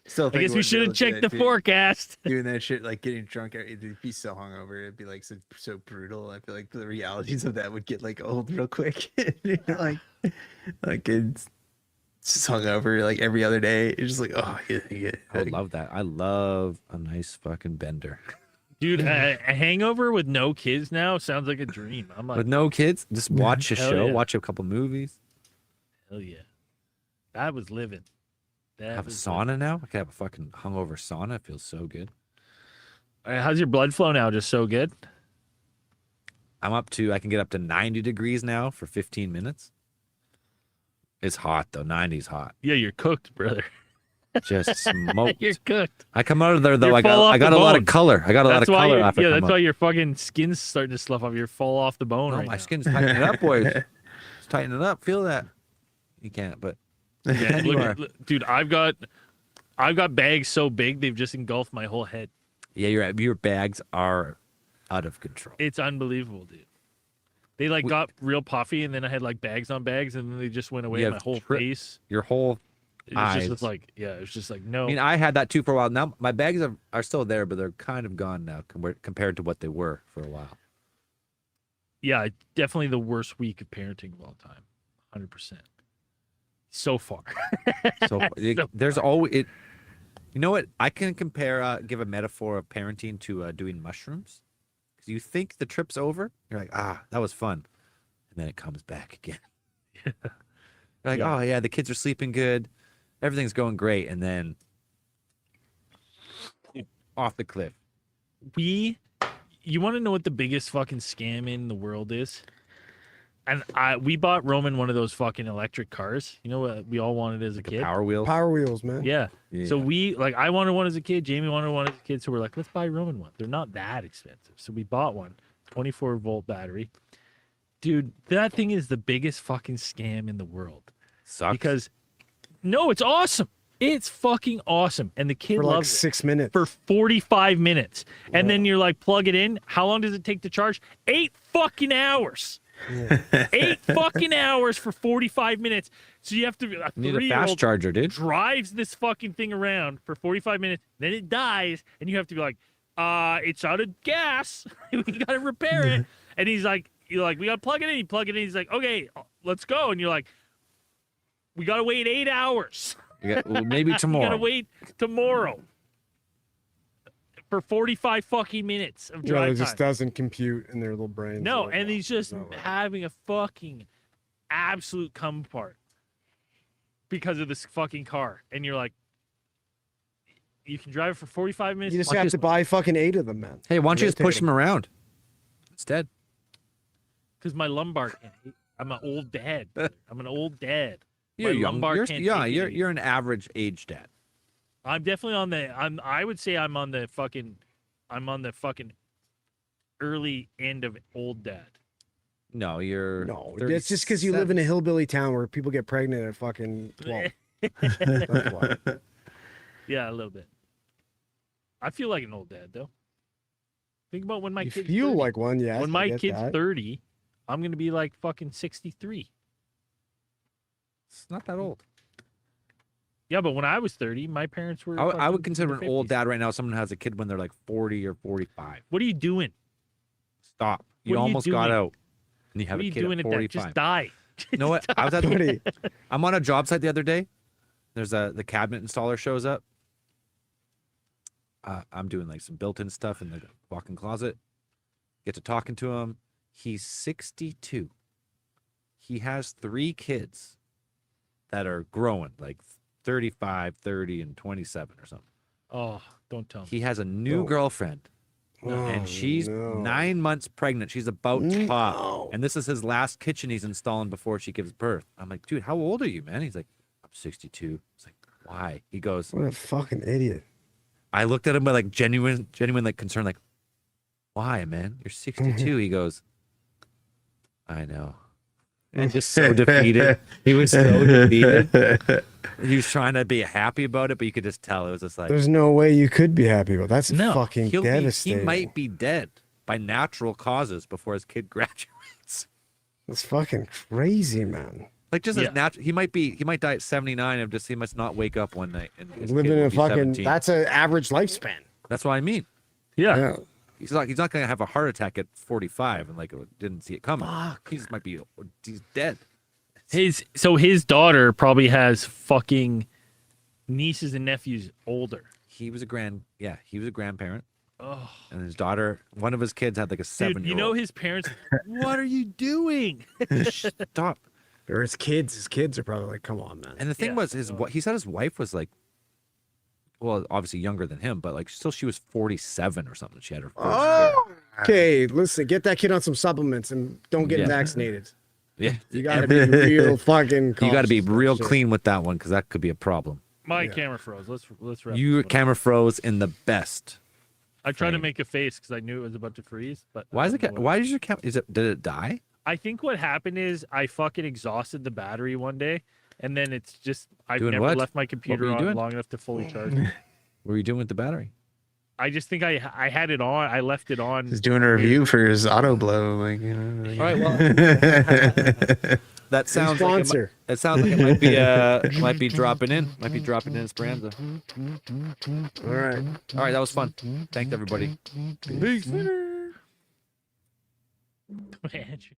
Still I think guess we we'll should be able have to do checked that, the too. forecast. Doing that shit, like getting drunk, it'd be so hungover. It'd be like so brutal. I feel like the realities of that would get like old real quick. You know, like it's just hungover like every other day. It's just like, oh yeah. I would love that. I love a nice fucking bender. Dude, a hangover with no kids now sounds like a dream. I'm like, With no kids, just watch a Hell show, yeah. watch a couple movies. hell yeah. That was living. That Have a was living. sauna now. I could have a fucking hungover sauna. It feels so good. How's your blood flow now? Just so good. I can get up to 90 degrees now for 15 minutes. It's hot though. 90's hot. Yeah, you're cooked, brother. Just smoked. You're cooked. I come out of there though. You're I fall off got the a lot of bone. color. I got a lot of That's why color you're, after yeah, I that's come why out. your fucking skin's starting to slough off. You fall off the bone No, right my now. skin's tightening up, boys. It's tightening up. Feel that? You can't, but Yeah, you look are. dude, I've got bags so big they've just engulfed my whole head. Yeah, your bags are out of control. It's unbelievable, dude. They like got real puffy, and then I had like bags on bags, and then they just went away. You My have whole tri- face. Your whole It was eyes. just like, yeah, it was just like no. I mean, I had that too for a while. Now my bags are still there, but they're kind of gone now compared to what they were for a while. Yeah, definitely the worst week of parenting of all time. 100%. So far. So there's always it. You know what? I can give a metaphor of parenting to doing mushrooms. Because you think the trip's over, you're like, that was fun, and then it comes back again. You're like, Yeah. oh yeah, the kids are sleeping good, everything's going great, and then off the cliff. You want to know what the biggest fucking scam in the world is? And we bought Roman one of those fucking electric cars. You know what we all wanted as a Like kid? a Power Wheel. Power wheels, man. Yeah. Yeah. So I wanted one as a kid. Jamie wanted one as a kid. So we're like, let's buy Roman one. They're not that expensive. So we bought one, 24-volt battery. Dude, that thing is the biggest fucking scam in the world. Sucks. Because no, it's awesome. It's fucking awesome. And the kid For like loves it 6 minutes. for 45 minutes. And then you're like, plug it in. How long does it take to charge? 8 fucking hours. 8 fucking hours for 45 minutes. So you have to, a you need a 3-year-old fast charger, dude. drives this fucking thing around for 45 minutes, then it dies, and you have to be like, it's out of gas. We gotta repair it. And you're like, we gotta plug it in. You plug it in. He's like, okay, let's go. And you're like, we gotta wait 8 hours. Maybe We tomorrow. gotta wait tomorrow for 45 fucking minutes of Yeah, drive it just time. doesn't compute in their little brains. No, They're like, and he's just it's not right. having a fucking absolute come apart because of this fucking car. And you're like, you can drive it for 45 minutes. You just Why don't have you to buy fucking 8 of them, man. Hey, why don't you Yeah, just push take him around instead? Because my lumbar can't. I'm an old dad. I'm an old dad. You're My young. lumbar You're, can't yeah, take it you're anymore. you're an average age dad. I'm definitely on the. I would say I'm on the fucking. I'm on the fucking early end of old dad. No, you're No, it's just because you live in a hillbilly town where people get pregnant at fucking 12. That's why. Yeah, a little bit. I feel like an old dad though. Think about when my You kid's feel 30. like one, yeah. when my kid's 30, I'm gonna be like fucking 63. It's not that old. Yeah, but when I was 30, my parents were. I fucking would in consider their an old 50s. dad right now someone who has a kid when they're like 40 or 45. What are you doing? Stop. You What are you almost got doing? out. And you have What are a you kid doing at at that? 45. Just die. You know what? I was at Buddy, I'm on a job site the other day. There's the cabinet installer shows up. I'm doing like some built-in stuff in the walk-in closet. Get to talking to him. He's 62. He has 3 kids that are growing, like 35, 30, and 27 or something. Oh, don't tell me. He has a new Oh. girlfriend, Oh, and she's no. 9 months pregnant. She's about to pop. No. And this is his last kitchen he's installing before she gives birth. I'm like, dude, how old are you, man? He's like, I'm 62. It's like, why? He goes, What a fucking idiot. I looked at him with like genuine like concern, like, why, man? You're 62. He goes, I know. And just so defeated. He was so defeated. He was trying to be happy about it, but you could just tell it was just like, There's no way you could be happy about That's No, fucking he devastating. might be dead by natural causes before his kid graduates. That's fucking crazy, man. Like just Yeah. as natural, he might die at 79 and just he must not wake up one night and his Living kid in will a be fucking 17. that's an average lifespan. That's what I mean. Yeah. Yeah. He's not gonna have a heart attack at 45 and like didn't see it coming. Fuck. He's dead. His daughter probably has fucking nieces and nephews older. He was a grandparent, Oh, and his daughter, one of his kids had like a 7-year-old. dude, you know his parents. What are you doing? Stop. Or his kids. His kids are probably like, come on, man. And the thing Yeah, was, no. he said his wife was like, well, obviously younger than him, but like still she was 47 or something. She had her first kid. Oh, okay. Listen, get that kid on some supplements and don't get him Yeah. vaccinated. Yeah, You gotta be real fucking. you got to be cautious about real shit. clean with that one because that could be a problem. My Yeah. camera froze. Let's wrap. You this one up. camera froze in the best. I tried to frame. make a face because I knew it was about to freeze. But Why is it? I don't know what- Why is your camera? Did it die? I think what happened is I fucking exhausted the battery one day, and then it's just I've Doing never what? left my computer you on doing? long enough to fully charge it. What were you doing with the battery? I just think I had it on. I left it on. He's doing a review for his auto blow. Like, you know. Like, All right, well, that sounds like it, Sponsor. it sounds like it might be dropping in. Might be dropping in Esperanza. All right. All right, that was fun. Thanks everybody. Peace. Andrew.